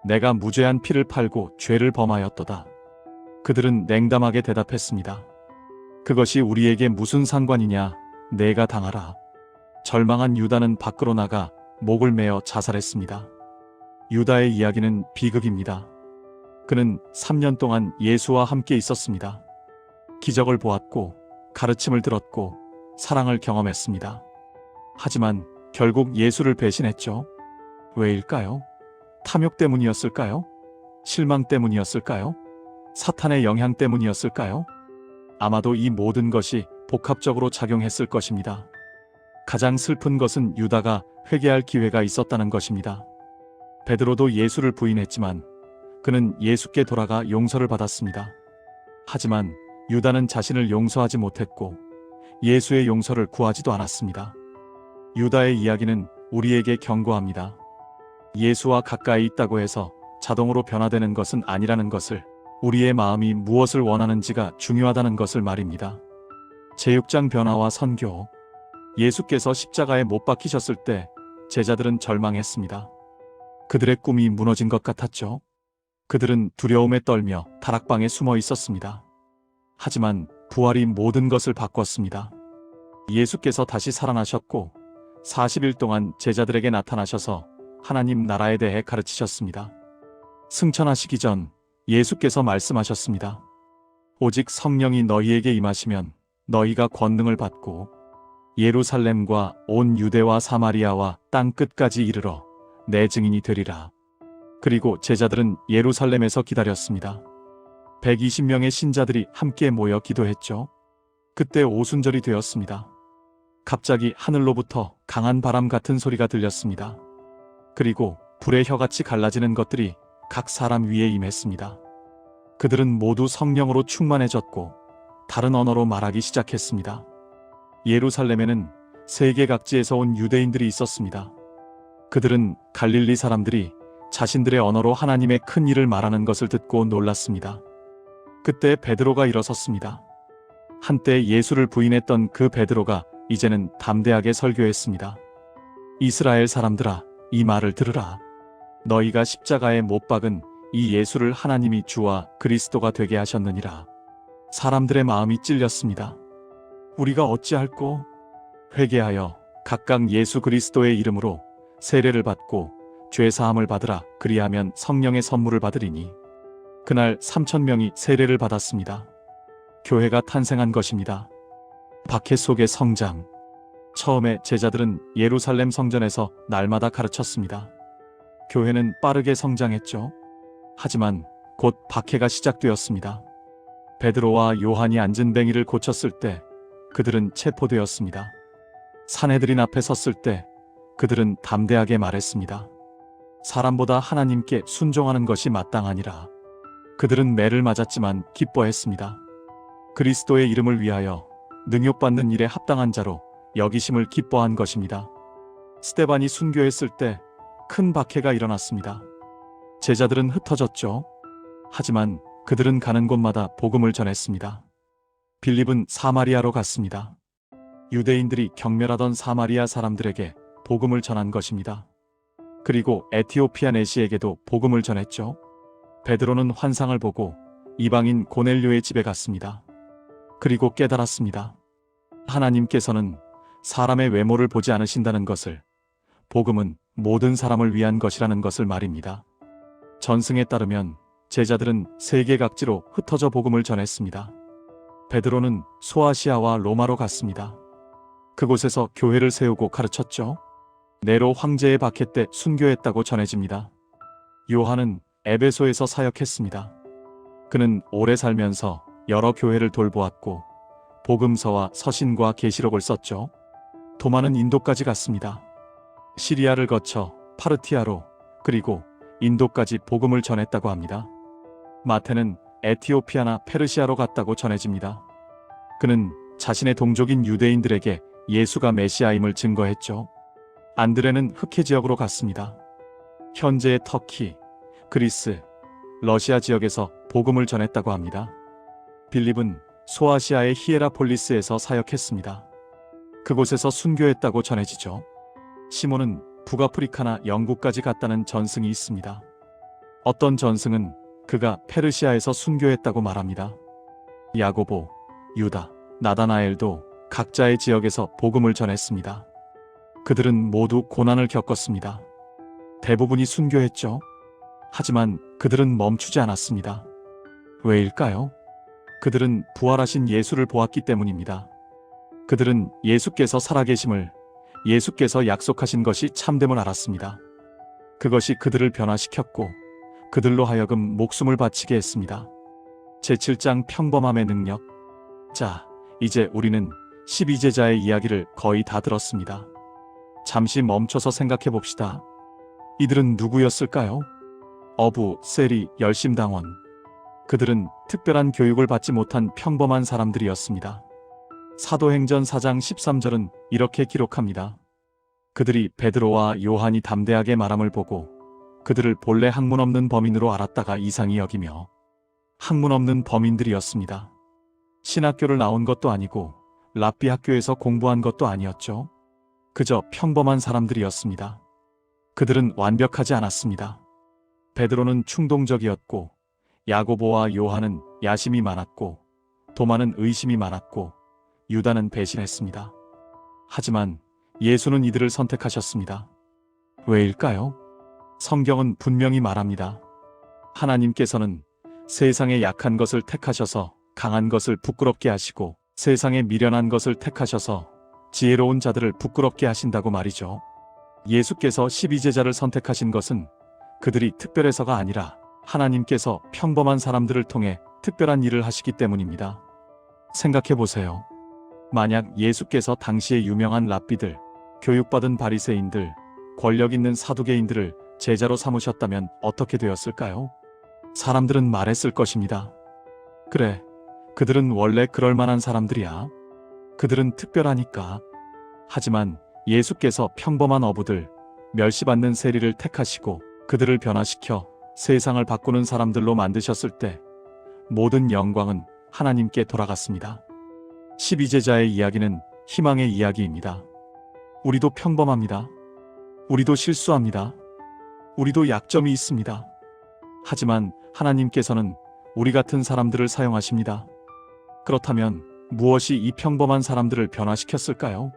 Speaker 1: 내가 무죄한 피를 팔고 죄를 범하였도다. 그들은 냉담하게 대답했습니다. 그것이 우리에게 무슨 상관이냐? 내가 당하라. 절망한 유다는 밖으로 나가 목을 메어 자살했습니다. 유다의 이야기는 비극입니다. 그는 3년 동안 예수와 함께 있었습니다. 기적을 보았고 가르침을 들었고 사랑을 경험했습니다. 하지만 결국 예수를 배신했죠. 왜일까요? 탐욕 때문이었을까요? 실망 때문이었을까요? 사탄의 영향 때문이었을까요? 아마도 이 모든 것이 복합적으로 작용했을 것입니다. 가장 슬픈 것은 유다가 회개할 기회가 있었다는 것입니다. 베드로도 예수를 부인했지만 그는 예수께 돌아가 용서를 받았습니다. 하지만 유다는 자신을 용서하지 못했고 예수의 용서를 구하지도 않았습니다. 유다의 이야기는 우리에게 경고합니다. 예수와 가까이 있다고 해서 자동으로 변화되는 것은 아니라는 것을, 우리의 마음이 무엇을 원하는지가 중요하다는 것을 말입니다. 제6장 변화와 선교. 예수께서 십자가에 못 박히셨을 때 제자들은 절망했습니다. 그들의 꿈이 무너진 것 같았죠. 그들은 두려움에 떨며 다락방에 숨어 있었습니다. 하지만 부활이 모든 것을 바꿨습니다. 예수께서 다시 살아나셨고 40일 동안 제자들에게 나타나셔서 하나님 나라에 대해 가르치셨습니다. 승천하시기 전 예수께서 말씀하셨습니다. 오직 성령이 너희에게 임하시면 너희가 권능을 받고 예루살렘과 온 유대와 사마리아와 땅 끝까지 이르러 내 증인이 되리라. 그리고 제자들은 예루살렘에서 기다렸습니다. 120명의 신자들이 함께 모여 기도했죠. 그때 오순절이 되었습니다. 갑자기 하늘로부터 강한 바람 같은 소리가 들렸습니다. 그리고 불의 혀같이 갈라지는 것들이 각 사람 위에 임했습니다. 그들은 모두 성령으로 충만해졌고 다른 언어로 말하기 시작했습니다. 예루살렘에는 세계 각지에서 온 유대인들이 있었습니다. 그들은 갈릴리 사람들이 자신들의 언어로 하나님의 큰 일을 말하는 것을 듣고 놀랐습니다. 그때 베드로가 일어섰습니다. 한때 예수를 부인했던 그 베드로가 이제는 담대하게 설교했습니다. 이스라엘 사람들아, 이 말을 들으라. 너희가 십자가에 못 박은 이 예수를 하나님이 주와 그리스도가 되게 하셨느니라. 사람들의 마음이 찔렸습니다. 우리가 어찌할꼬? 회개하여 각각 예수 그리스도의 이름으로 세례를 받고 죄사함을 받으라. 그리하면 성령의 선물을 받으리니. 그날 3,000명이 세례를 받았습니다. 교회가 탄생한 것입니다. 박해 속의 성장. 처음에 제자들은 예루살렘 성전에서 날마다 가르쳤습니다. 교회는 빠르게 성장했죠. 하지만 곧 박해가 시작되었습니다. 베드로와 요한이 앉은 뱅이를 고쳤을 때 그들은 체포되었습니다. 사내들인 앞에 섰을 때 그들은 담대하게 말했습니다. 사람보다 하나님께 순종하는 것이 마땅하니라. 그들은 매를 맞았지만 기뻐했습니다. 그리스도의 이름을 위하여 능욕받는 일에 합당한 자로 여기심을 기뻐한 것입니다. 스데반이 순교했을 때 큰 박해가 일어났습니다. 제자들은 흩어졌죠. 하지만 그들은 가는 곳마다 복음을 전했습니다. 빌립은 사마리아로 갔습니다. 유대인들이 경멸하던 사마리아 사람들에게 복음을 전한 것입니다. 그리고 에티오피아 내시에게도 복음을 전했죠. 베드로는 환상을 보고 이방인 고넬료의 집에 갔습니다. 그리고 깨달았습니다. 하나님께서는 사람의 외모를 보지 않으신다는 것을, 복음은 모든 사람을 위한 것이라는 것을 말입니다. 전승에 따르면 제자들은 세계 각지로 흩어져 복음을 전했습니다. 베드로는 소아시아와 로마로 갔습니다. 그곳에서 교회를 세우고 가르쳤죠. 네로 황제의 박해 때 순교했다고 전해집니다. 요한은 에베소에서 사역했습니다. 그는 오래 살면서 여러 교회를 돌보았고 복음서와 서신과 계시록을 썼죠. 도마는 인도까지 갔습니다. 시리아를 거쳐 파르티아로 그리고 인도까지 복음을 전했다고 합니다. 마태는 에티오피아나 페르시아로 갔다고 전해집니다. 그는 자신의 동족인 유대인들에게 예수가 메시아임을 증거했죠. 안드레는 흑해 지역으로 갔습니다. 현재의 터키, 그리스, 러시아 지역에서 복음을 전했다고 합니다. 빌립은 소아시아의 히에라폴리스에서 사역했습니다. 그곳에서 순교했다고 전해지죠. 시몬은 북아프리카나 영국까지 갔다는 전승이 있습니다. 어떤 전승은 그가 페르시아에서 순교했다고 말합니다. 야고보, 유다, 나다나엘도 각자의 지역에서 복음을 전했습니다. 그들은 모두 고난을 겪었습니다. 대부분이 순교했죠. 하지만 그들은 멈추지 않았습니다. 왜일까요? 그들은 부활하신 예수를 보았기 때문입니다. 그들은 예수께서 살아계심을, 예수께서 약속하신 것이 참됨을 알았습니다. 그것이 그들을 변화시켰고 그들로 하여금 목숨을 바치게 했습니다. 제7장 평범함의 능력. 자, 이제 우리는 12제자의 이야기를 거의 다 들었습니다. 잠시 멈춰서 생각해 봅시다. 이들은 누구였을까요? 어부, 세리, 열심당원. 그들은 특별한 교육을 받지 못한 평범한 사람들이었습니다. 사도행전 4장 13절은 이렇게 기록합니다. 그들이 베드로와 요한이 담대하게 말함을 보고 그들을 본래 학문 없는 범인으로 알았다가 이상히 여기며. 학문 없는 범인들이었습니다. 신학교를 나온 것도 아니고 랍비 학교에서 공부한 것도 아니었죠. 그저 평범한 사람들이었습니다. 그들은 완벽하지 않았습니다. 베드로는 충동적이었고 야고보와 요한은 야심이 많았고 도마는 의심이 많았고 유다는 배신했습니다. 하지만 예수는 이들을 선택하셨습니다. 왜일까요? 성경은 분명히 말합니다. 하나님께서는 세상의 약한 것을 택하셔서 강한 것을 부끄럽게 하시고 세상의 미련한 것을 택하셔서 지혜로운 자들을 부끄럽게 하신다고 말이죠. 예수께서 12제자를 선택하신 것은 그들이 특별해서가 아니라 하나님께서 평범한 사람들을 통해 특별한 일을 하시기 때문입니다. 생각해 보세요. 만약 예수께서 당시의 유명한 랍비들, 교육받은 바리새인들, 권력 있는 사두개인들을 제자로 삼으셨다면 어떻게 되었을까요? 사람들은 말했을 것입니다. 그래, 그들은 원래 그럴 만한 사람들이야. 그들은 특별하니까. 하지만 예수께서 평범한 어부들, 멸시받는 세리를 택하시고 그들을 변화시켜 세상을 바꾸는 사람들로 만드셨을 때 모든 영광은 하나님께 돌아갔습니다. 12제자의 이야기는 희망의 이야기입니다. 우리도 평범합니다. 우리도 실수합니다. 우리도 약점이 있습니다. 하지만 하나님께서는 우리 같은 사람들을 사용하십니다. 그렇다면 무엇이 이 평범한 사람들을 변화시켰을까요?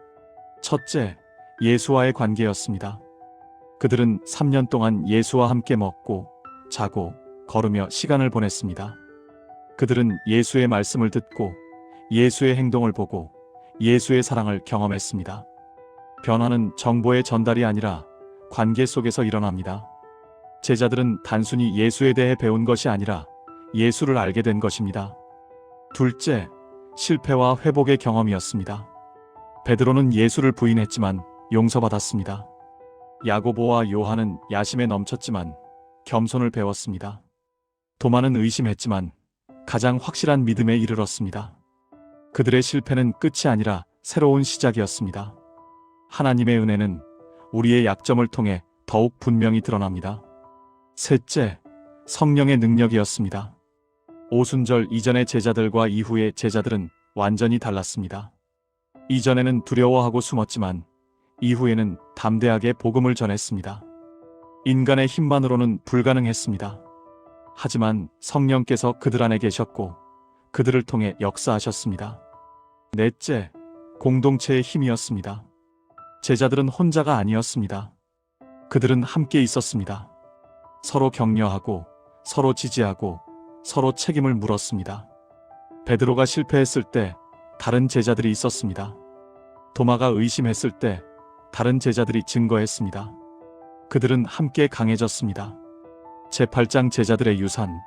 Speaker 1: 첫째, 예수와의 관계였습니다. 그들은 3년 동안 예수와 함께 먹고, 자고, 걸으며 시간을 보냈습니다. 그들은 예수의 말씀을 듣고, 예수의 행동을 보고, 예수의 사랑을 경험했습니다. 변화는 정보의 전달이 아니라 관계 속에서 일어납니다. 제자들은 단순히 예수에 대해 배운 것이 아니라 예수를 알게 된 것입니다. 둘째, 실패와 회복의 경험이었습니다. 베드로는 예수를 부인했지만 용서받았습니다. 야고보와 요한은 야심에 넘쳤지만 겸손을 배웠습니다. 도마는 의심했지만 가장 확실한 믿음에 이르렀습니다. 그들의 실패는 끝이 아니라 새로운 시작이었습니다. 하나님의 은혜는 우리의 약점을 통해 더욱 분명히 드러납니다. 셋째, 성령의 능력이었습니다. 오순절 이전의 제자들과 이후의 제자들은 완전히 달랐습니다. 이전에는 두려워하고 숨었지만 이후에는 담대하게 복음을 전했습니다. 인간의 힘만으로는 불가능했습니다. 하지만 성령께서 그들 안에 계셨고 그들을 통해 역사하셨습니다. 넷째, 공동체의 힘이었습니다. 제자들은 혼자가 아니었습니다. 그들은 함께 있었습니다. 서로 격려하고 서로 지지하고 서로 책임을 물었습니다. 베드로가 실패했을 때 다른 제자들이 있었습니다. 도마가 의심했을 때 다른 제자들이 증거했습니다. 그들은 함께 강해졌습니다. 제8장 제자들의 유산.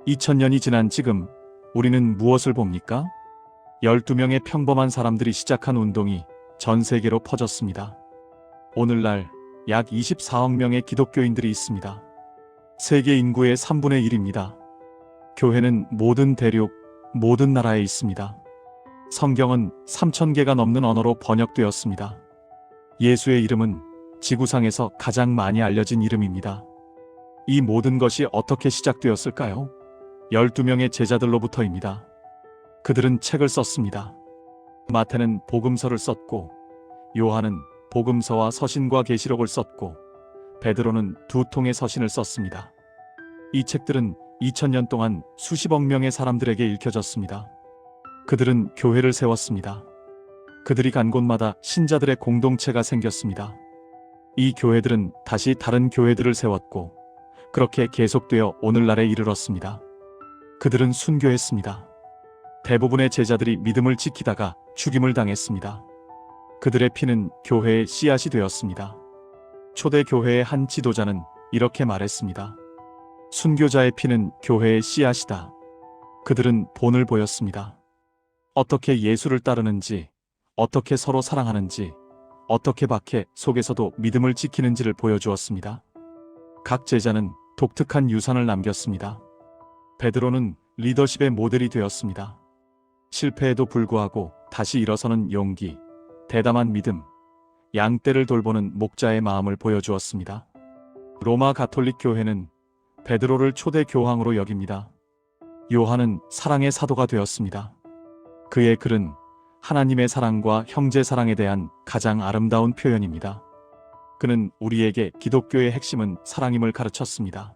Speaker 1: 2000년이 지난 지금 우리는 무엇을 봅니까? 12명의 평범한 사람들이 시작한 운동이 전 세계로 퍼졌습니다. 오늘날 약 24억 명의 기독교인들이 있습니다. 세계 인구의 3분의 1입니다. 교회는 모든 대륙, 모든 나라에 있습니다. 성경은 3,000개가 넘는 언어로 번역되었습니다. 예수의 이름은 지구상에서 가장 많이 알려진 이름입니다. 이 모든 것이 어떻게 시작되었을까요? 12명의 제자들로부터입니다. 그들은 책을 썼습니다. 마태는 복음서를 썼고, 요한은 복음서와 서신과 계시록을 썼고, 베드로는 2통의 서신을 썼습니다. 이 책들은 2000년 동안 수십억 명의 사람들에게 읽혀졌습니다. 그들은 교회를 세웠습니다. 그들이 간 곳마다 신자들의 공동체가 생겼습니다. 이 교회들은 다시 다른 교회들을 세웠고, 그렇게 계속되어 오늘날에 이르렀습니다. 그들은 순교했습니다. 대부분의 제자들이 믿음을 지키다가 죽임을 당했습니다. 그들의 피는 교회의 씨앗이 되었습니다. 초대 교회의 한 지도자는 이렇게 말했습니다. 순교자의 피는 교회의 씨앗이다. 그들은 본을 보였습니다. 어떻게 예수를 따르는지, 어떻게 서로 사랑하는지, 어떻게 박해 속에서도 믿음을 지키는지를 보여주었습니다. 각 제자는 독특한 유산을 남겼습니다. 베드로는 리더십의 모델이 되었습니다. 실패에도 불구하고 다시 일어서는 용기, 대담한 믿음, 양떼를 돌보는 목자의 마음을 보여주었습니다. 로마 가톨릭 교회는 베드로를 초대 교황으로 여깁니다. 요한은 사랑의 사도가 되었습니다. 그의 글은 하나님의 사랑과 형제 사랑에 대한 가장 아름다운 표현입니다. 그는 우리에게 기독교의 핵심은 사랑임을 가르쳤습니다.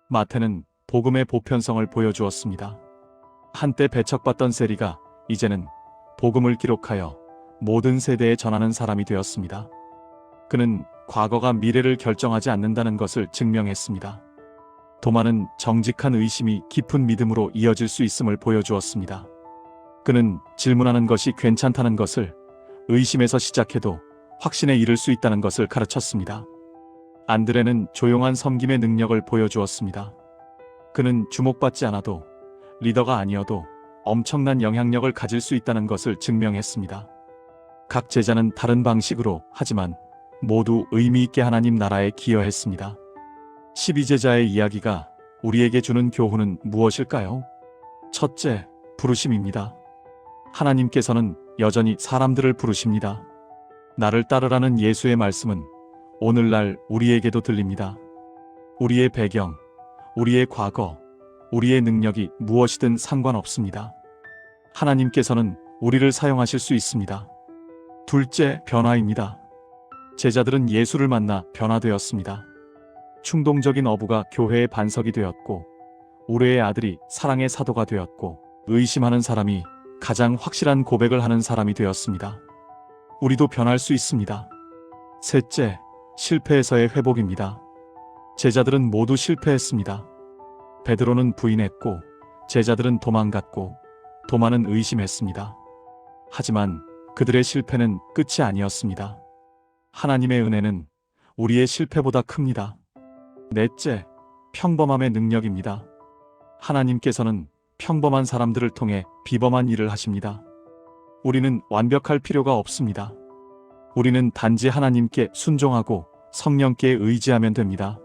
Speaker 1: 마태는 복음의 보편성을 보여주었습니다. 한때 배척받던 세리가 이제는 복음을 기록하여 모든 세대에 전하는 사람이 되었습니다. 그는 과거가 미래를 결정하지 않는다는 것을 증명했습니다. 도마는 정직한 의심이 깊은 믿음으로 이어질 수 있음을 보여주었습니다. 그는 질문하는 것이 괜찮다는 것을, 의심에서 시작해도 확신에 이를 수 있다는 것을 가르쳤습니다. 안드레는 조용한 섬김의 능력을 보여주었습니다. 그는 주목받지 않아도, 리더가 아니어도 엄청난 영향력을 가질 수 있다는 것을 증명했습니다. 각 제자는 다른 방식으로, 하지만 모두 의미 있게 하나님 나라에 기여했습니다. 12제자의 이야기가 우리에게 주는 교훈은 무엇일까요? 첫째, 부르심입니다. 하나님께서는 여전히 사람들을 부르십니다. 나를 따르라는 예수의 말씀은 오늘날 우리에게도 들립니다. 우리의 배경, 우리의 과거, 우리의 능력이 무엇이든 상관없습니다. 하나님께서는 우리를 사용하실 수 있습니다. 둘째, 변화입니다. 제자들은 예수를 만나 변화되었습니다. 충동적인 어부가 교회의 반석이 되었고, 우레의 아들이 사랑의 사도가 되었고, 의심하는 사람이 가장 확실한 고백을 하는 사람이 되었습니다. 우리도 변할 수 있습니다. 셋째, 실패에서의 회복입니다. 제자들은 모두 실패했습니다. 베드로는 부인했고, 제자들은 도망갔고, 도마는 의심했습니다. 하지만 그들의 실패는 끝이 아니었습니다. 하나님의 은혜는 우리의 실패보다 큽니다. 넷째, 평범함의 능력입니다. 하나님께서는 평범한 사람들을 통해 비범한 일을 하십니다. 우리는 완벽할 필요가 없습니다. 우리는 단지 하나님께 순종하고 성령께 의지하면 됩니다.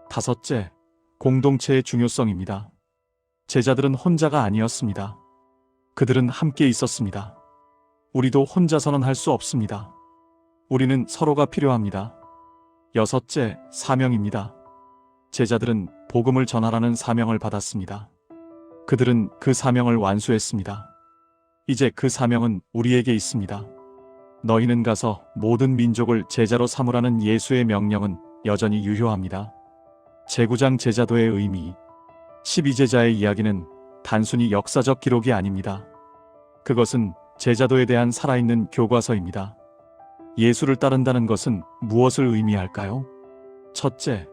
Speaker 1: 다섯째, 공동체의 중요성입니다. 제자들은 혼자가 아니었습니다. 그들은 함께 있었습니다. 우리도 혼자서는 할 수 없습니다. 우리는 서로가 필요합니다. 여섯째, 사명입니다. 제자들은 복음을 전하라는 사명을 받았습니다. 그들은 그 사명을 완수했습니다. 이제 그 사명은 우리에게 있습니다. 너희는 가서 모든 민족을 제자로 삼으라는 예수의 명령은 여전히 유효합니다. 제구장 제자도의 의미. 12제자의 이야기는 단순히 역사적 기록이 아닙니다. 그것은 제자도에 대한 살아있는 교과서입니다. 예수를 따른다는 것은 무엇을 의미할까요? 첫째,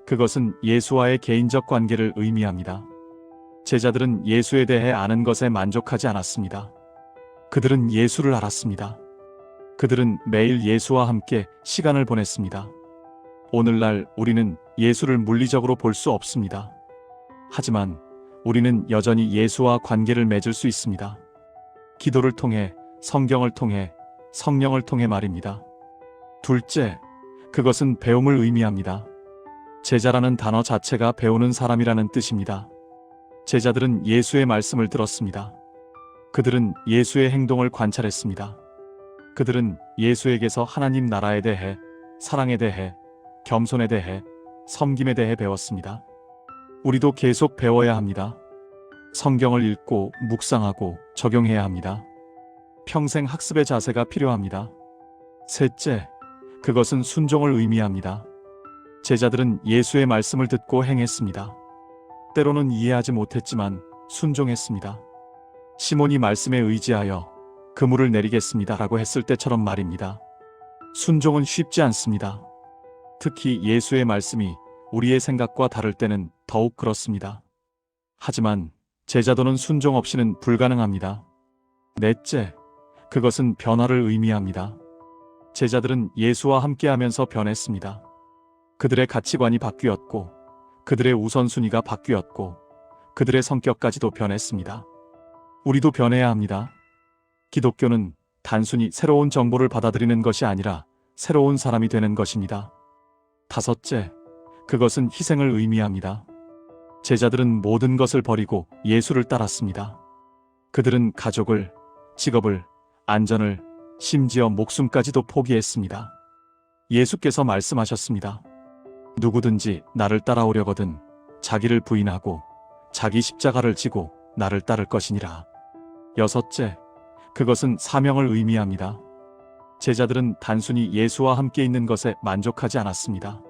Speaker 1: 그것은 예수와의 개인적 관계를 의미합니다. 제자들은 예수에 대해 아는 것에 만족하지 않았습니다. 그들은 예수를 알았습니다. 그들은 매일 예수와 함께 시간을 보냈습니다. 오늘날 우리는 예수를 물리적으로 볼 수 없습니다. 하지만 우리는 여전히 예수와 관계를 맺을 수 있습니다. 기도를 통해, 성경을 통해, 성령을 통해 말입니다. 둘째, 그것은 배움을 의미합니다. 제자라는 단어 자체가 배우는 사람이라는 뜻입니다. 제자들은 예수의 말씀을 들었습니다. 그들은 예수의 행동을 관찰했습니다. 그들은 예수에게서 하나님 나라에 대해, 사랑에 대해, 겸손에 대해, 섬김에 대해 배웠습니다. 우리도 계속 배워야 합니다. 성경을 읽고 묵상하고 적용해야 합니다. 평생 학습의 자세가 필요합니다. 셋째, 그것은 순종을 의미합니다. 제자들은 예수의 말씀을 듣고 행했습니다. 때로는 이해하지 못했지만 순종했습니다. 시몬이 말씀에 의지하여 그물을 내리겠습니다 라고 했을 때처럼 말입니다. 순종은 쉽지 않습니다. 특히 예수의 말씀이 우리의 생각과 다를 때는 더욱 그렇습니다. 하지만 제자도는 순종 없이는 불가능합니다. 넷째, 그것은 변화를 의미합니다. 제자들은 예수와 함께하면서 변했습니다. 그들의 가치관이 바뀌었고, 그들의 우선순위가 바뀌었고, 그들의 성격까지도 변했습니다. 우리도 변해야 합니다. 기독교는 단순히 새로운 정보를 받아들이는 것이 아니라 새로운 사람이 되는 것입니다. 다섯째, 그것은 희생을 의미합니다. 제자들은 모든 것을 버리고 예수를 따랐습니다. 그들은 가족을, 직업을, 안전을, 심지어 목숨까지도 포기했습니다. 예수께서 말씀하셨습니다. 누구든지 나를 따라오려거든 자기를 부인하고 자기 십자가를 지고 나를 따를 것이니라. 여섯째, 그것은 사명을 의미합니다. 제자들은 단순히 예수와 함께 있는 것에 만족하지 않았습니다.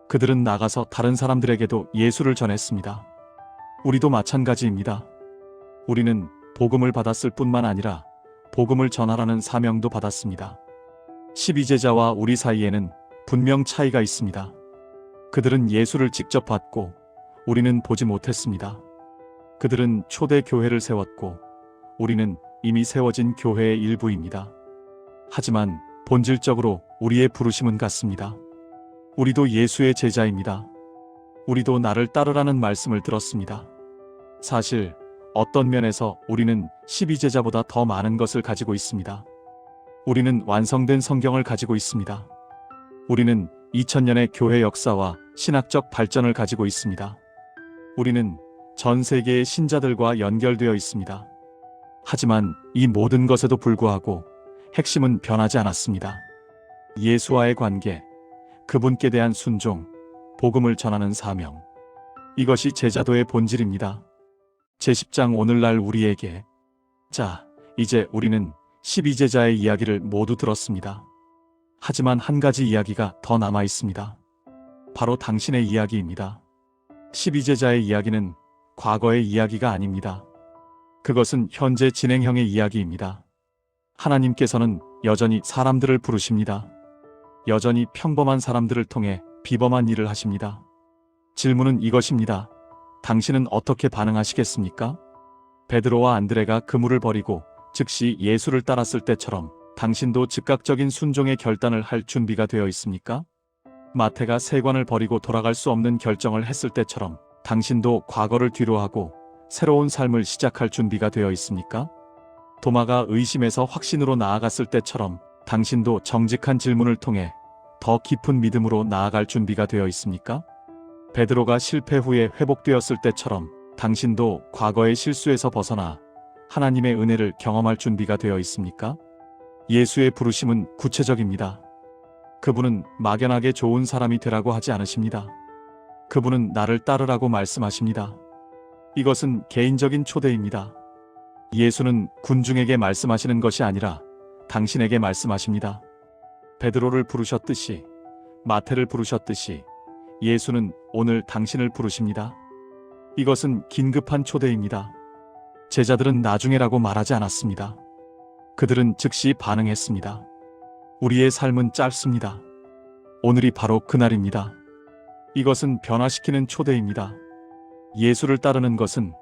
Speaker 1: 그들은 나가서 다른 사람들에게도 예수를 전했습니다. 우리도 마찬가지입니다. 우리는 복음을 받았을 뿐만 아니라 복음을 전하라는 사명도 받았습니다. 12제자와 우리 사이에는 분명 차이가 있습니다. 그들은 예수를 직접 봤고 우리는 보지 못했습니다. 그들은 초대 교회를 세웠고 우리는 이미 세워진 교회의 일부입니다. 하지만 본질적으로 우리의 부르심은 같습니다. 우리도 예수의 제자입니다. 우리도 나를 따르라는 말씀을 들었습니다. 사실 어떤 면에서 우리는 12제자보다 더 많은 것을 가지고 있습니다. 우리는 완성된 성경을 가지고 있습니다. 우리는 2000년의 교회 역사와 신학적 발전을 가지고 있습니다. 우리는 전 세계의 신자들과 연결되어 있습니다. 하지만 이 모든 것에도 불구하고 핵심은 변하지 않았습니다. 예수와의 관계, 그분께 대한 순종, 복음을 전하는 사명. 이것이 제자도의 본질입니다. 제10장 오늘날 우리에게. 자, 이제 우리는 12제자의 이야기를 모두 들었습니다. 하지만 한 가지 이야기가 더 남아 있습니다. 바로 당신의 이야기입니다. 12제자의 이야기는 과거의 이야기가 아닙니다. 그것은 현재 진행형의 이야기입니다. 하나님께서는 여전히 사람들을 부르십니다. 여전히 평범한 사람들을 통해 비범한 일을 하십니다. 질문은 이것입니다. 당신은 어떻게 반응하시겠습니까? 베드로와 안드레가 그물을 버리고 즉시 예수를 따랐을 때처럼 당신도 즉각적인 순종의 결단을 할 준비가 되어 있습니까? 마태가 세관을 버리고 돌아갈 수 없는 결정을 했을 때처럼 당신도 과거를 뒤로하고 새로운 삶을 시작할 준비가 되어 있습니까? 도마가 의심에서 확신으로 나아갔을 때처럼 당신도 정직한 질문을 통해 더 깊은 믿음으로 나아갈 준비가 되어 있습니까? 베드로가 실패 후에 회복되었을 때처럼 당신도 과거의 실수에서 벗어나 하나님의 은혜를 경험할 준비가 되어 있습니까? 예수의 부르심은 구체적입니다. 그분은 막연하게 좋은 사람이 되라고 하지 않으십니다. 그분은 나를 따르라고 말씀하십니다. 이것은 개인적인 초대입니다. 예수는 군중에게 말씀하시는 것이 아니라 당신에게 말씀하십니다. 베드로를 부르셨듯이, 마태를 부르셨듯이 예수는 오늘 당신을 부르십니다. 이것은 긴급한 초대입니다. 제자들은 나중에라고 말하지 않았습니다. 그들은 즉시 반응했습니다. 우리의 삶은 짧습니다. 오늘이 바로 그날입니다. 이것은 변화시키는 초대입니다. 예수를 따르는 것은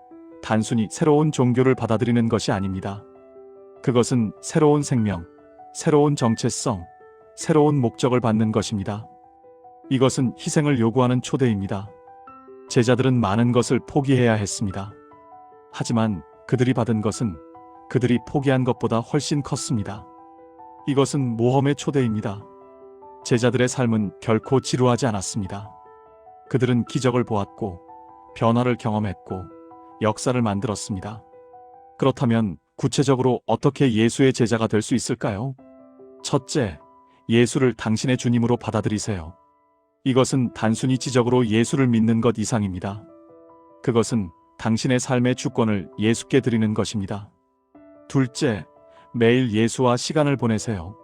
Speaker 1: 단순히 새로운 종교를 받아들이는 것이 아닙니다. 그것은 새로운 생명, 새로운 정체성, 새로운 목적을 받는 것입니다. 이것은 희생을 요구하는 초대입니다. 제자들은 많은 것을 포기해야 했습니다. 하지만 그들이 받은 것은 그들이 포기한 것보다 훨씬 컸습니다. 이것은 모험의 초대입니다. 제자들의 삶은 결코 지루하지 않았습니다. 그들은 기적을 보았고, 변화를 경험했고, 역사를 만들었습니다. 그렇다면 구체적으로 어떻게 예수의 제자가 될 수 있을까요? 첫째, 예수를 당신의 주님으로 받아들이세요. 이것은 단순히 지적으로 예수를 믿는 것 이상입니다. 그것은 당신의 삶의 주권을 예수께 드리는 것입니다. 둘째, 매일 예수와 시간을 보내세요.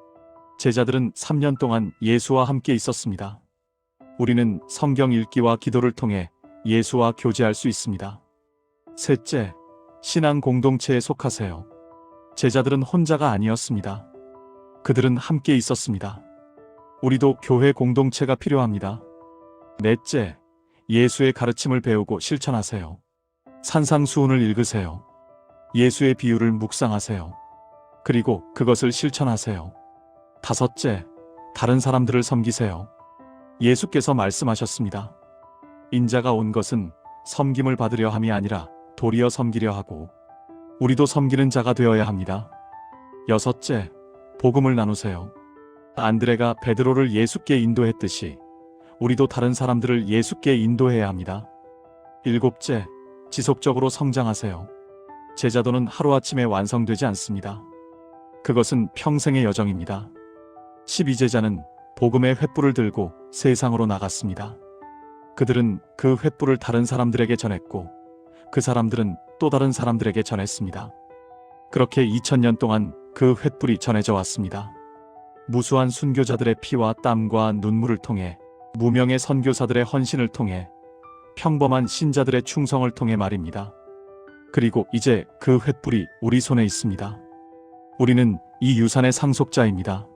Speaker 1: 제자들은 3년 동안 예수와 함께 있었습니다. 우리는 성경 읽기와 기도를 통해 예수와 교제할 수 있습니다. 셋째, 신앙 공동체에 속하세요. 제자들은 혼자가 아니었습니다. 그들은 함께 있었습니다. 우리도 교회 공동체가 필요합니다. 넷째, 예수의 가르침을 배우고 실천하세요. 산상수훈을 읽으세요. 예수의 비유를 묵상하세요. 그리고 그것을 실천하세요. 다섯째, 다른 사람들을 섬기세요. 예수께서 말씀하셨습니다. 인자가 온 것은 섬김을 받으려 함이 아니라 도리어 섬기려 하고, 우리도 섬기는 자가 되어야 합니다. 여섯째, 복음을 나누세요. 안드레가 베드로를 예수께 인도했듯이 우리도 다른 사람들을 예수께 인도해야 합니다. 일곱째, 지속적으로 성장하세요. 제자도는 하루아침에 완성되지 않습니다. 그것은 평생의 여정입니다. 12제자는 복음의 횃불을 들고 세상으로 나갔습니다. 그들은 그 횃불을 다른 사람들에게 전했고, 그 사람들은 또 다른 사람들에게 전했습니다. 그렇게 2000년 동안 그 횃불이 전해져 왔습니다. 무수한 순교자들의 피와 땀과 눈물을 통해, 무명의 선교사들의 헌신을 통해, 평범한 신자들의 충성을 통해 말입니다. 그리고 이제 그 횃불이 우리 손에 있습니다. 우리는 이 유산의 상속자입니다.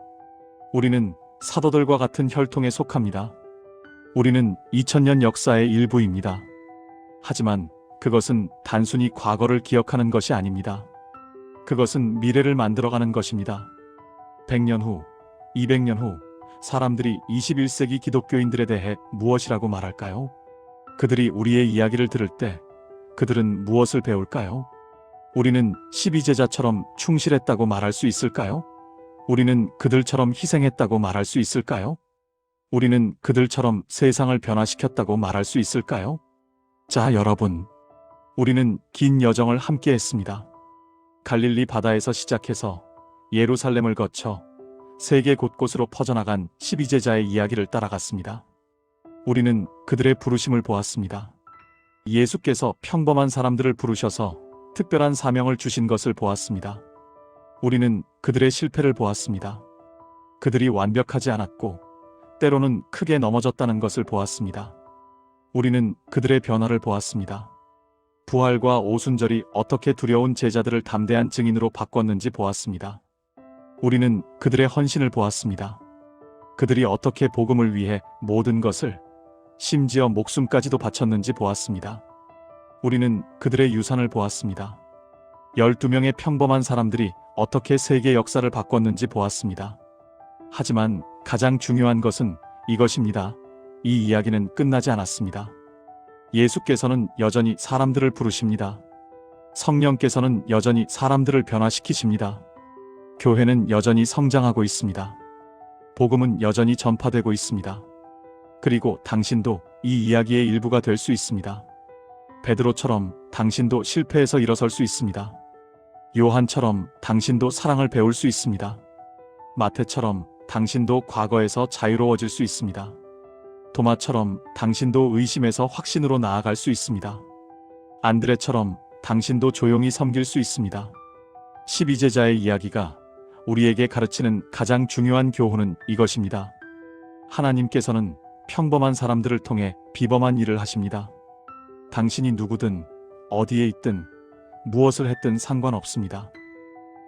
Speaker 1: 우리는 사도들과 같은 혈통에 속합니다. 우리는 2000년 역사의 일부입니다. 하지만 그것은 단순히 과거를 기억하는 것이 아닙니다. 그것은 미래를 만들어가는 것입니다. 100년 후, 200년 후 사람들이 21세기 기독교인들에 대해 무엇이라고 말할까요? 그들이 우리의 이야기를 들을 때 그들은 무엇을 배울까요? 우리는 12제자처럼 충실했다고 말할 수 있을까요? 우리는 그들처럼 희생했다고 말할 수 있을까요? 우리는 그들처럼 세상을 변화시켰다고 말할 수 있을까요? 자, 여러분. 우리는 긴 여정을 함께 했습니다. 갈릴리 바다에서 시작해서 예루살렘을 거쳐 세계 곳곳으로 퍼져나간 12제자의 이야기를 따라갔습니다. 우리는 그들의 부르심을 보았습니다. 예수께서 평범한 사람들을 부르셔서 특별한 사명을 주신 것을 보았습니다. 우리는 그들의 실패를 보았습니다. 그들이 완벽하지 않았고 때로는 크게 넘어졌다는 것을 보았습니다. 우리는 그들의 변화를 보았습니다. 부활과 오순절이 어떻게 두려운 제자들을 담대한 증인으로 바꿨는지 보았습니다. 우리는 그들의 헌신을 보았습니다. 그들이 어떻게 복음을 위해 모든 것을, 심지어 목숨까지도 바쳤는지 보았습니다. 우리는 그들의 유산을 보았습니다. 12명의 평범한 사람들이 어떻게 세계 역사를 바꿨는지 보았습니다. 하지만 가장 중요한 것은 이것입니다. 이 이야기는 끝나지 않았습니다. 예수께서는 여전히 사람들을 부르십니다. 성령께서는 여전히 사람들을 변화시키십니다. 교회는 여전히 성장하고 있습니다. 복음은 여전히 전파되고 있습니다. 그리고 당신도 이 이야기의 일부가 될 수 있습니다. 베드로처럼 당신도 실패해서 일어설 수 있습니다. 요한처럼 당신도 사랑을 배울 수 있습니다. 마태처럼 당신도 과거에서 자유로워질 수 있습니다. 도마처럼 당신도 의심에서 확신으로 나아갈 수 있습니다. 안드레처럼 당신도 조용히 섬길 수 있습니다. 12제자의 이야기가 우리에게 가르치는 가장 중요한 교훈은 이것입니다. 하나님께서는 평범한 사람들을 통해 비범한 일을 하십니다. 당신이 누구든 어디에 있든 무엇을 했든 상관없습니다.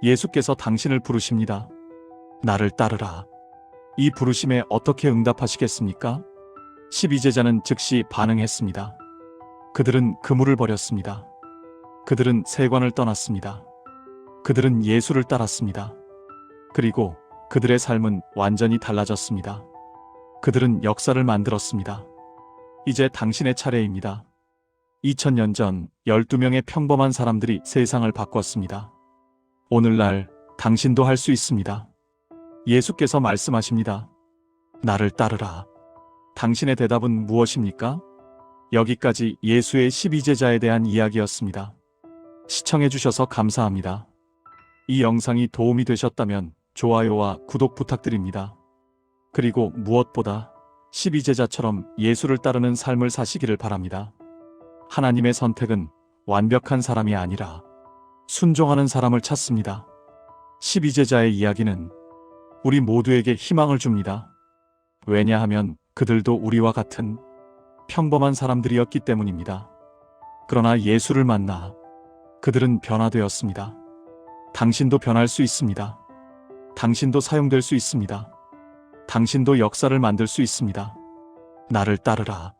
Speaker 1: 예수께서 당신을 부르십니다. 나를 따르라. 이 부르심에 어떻게 응답하시겠습니까? 12제자는 즉시 반응했습니다. 그들은 그물을 버렸습니다. 그들은 세관을 떠났습니다. 그들은 예수를 따랐습니다. 그리고 그들의 삶은 완전히 달라졌습니다. 그들은 역사를 만들었습니다. 이제 당신의 차례입니다. 2000년 전 12명의 평범한 사람들이 세상을 바꿨습니다. 오늘날 당신도 할 수 있습니다. 예수께서 말씀하십니다. 나를 따르라. 당신의 대답은 무엇입니까? 여기까지 예수의 12제자에 대한 이야기였습니다. 시청해주셔서 감사합니다. 이 영상이 도움이 되셨다면 좋아요와 구독 부탁드립니다. 그리고 무엇보다 12제자처럼 예수를 따르는 삶을 사시기를 바랍니다. 하나님의 선택은 완벽한 사람이 아니라 순종하는 사람을 찾습니다. 12제자의 이야기는 우리 모두에게 희망을 줍니다. 왜냐하면 그들도 우리와 같은 평범한 사람들이었기 때문입니다. 그러나 예수를 만나 그들은 변화되었습니다. 당신도 변할 수 있습니다. 당신도 사용될 수 있습니다. 당신도 역사를 만들 수 있습니다. 나를 따르라.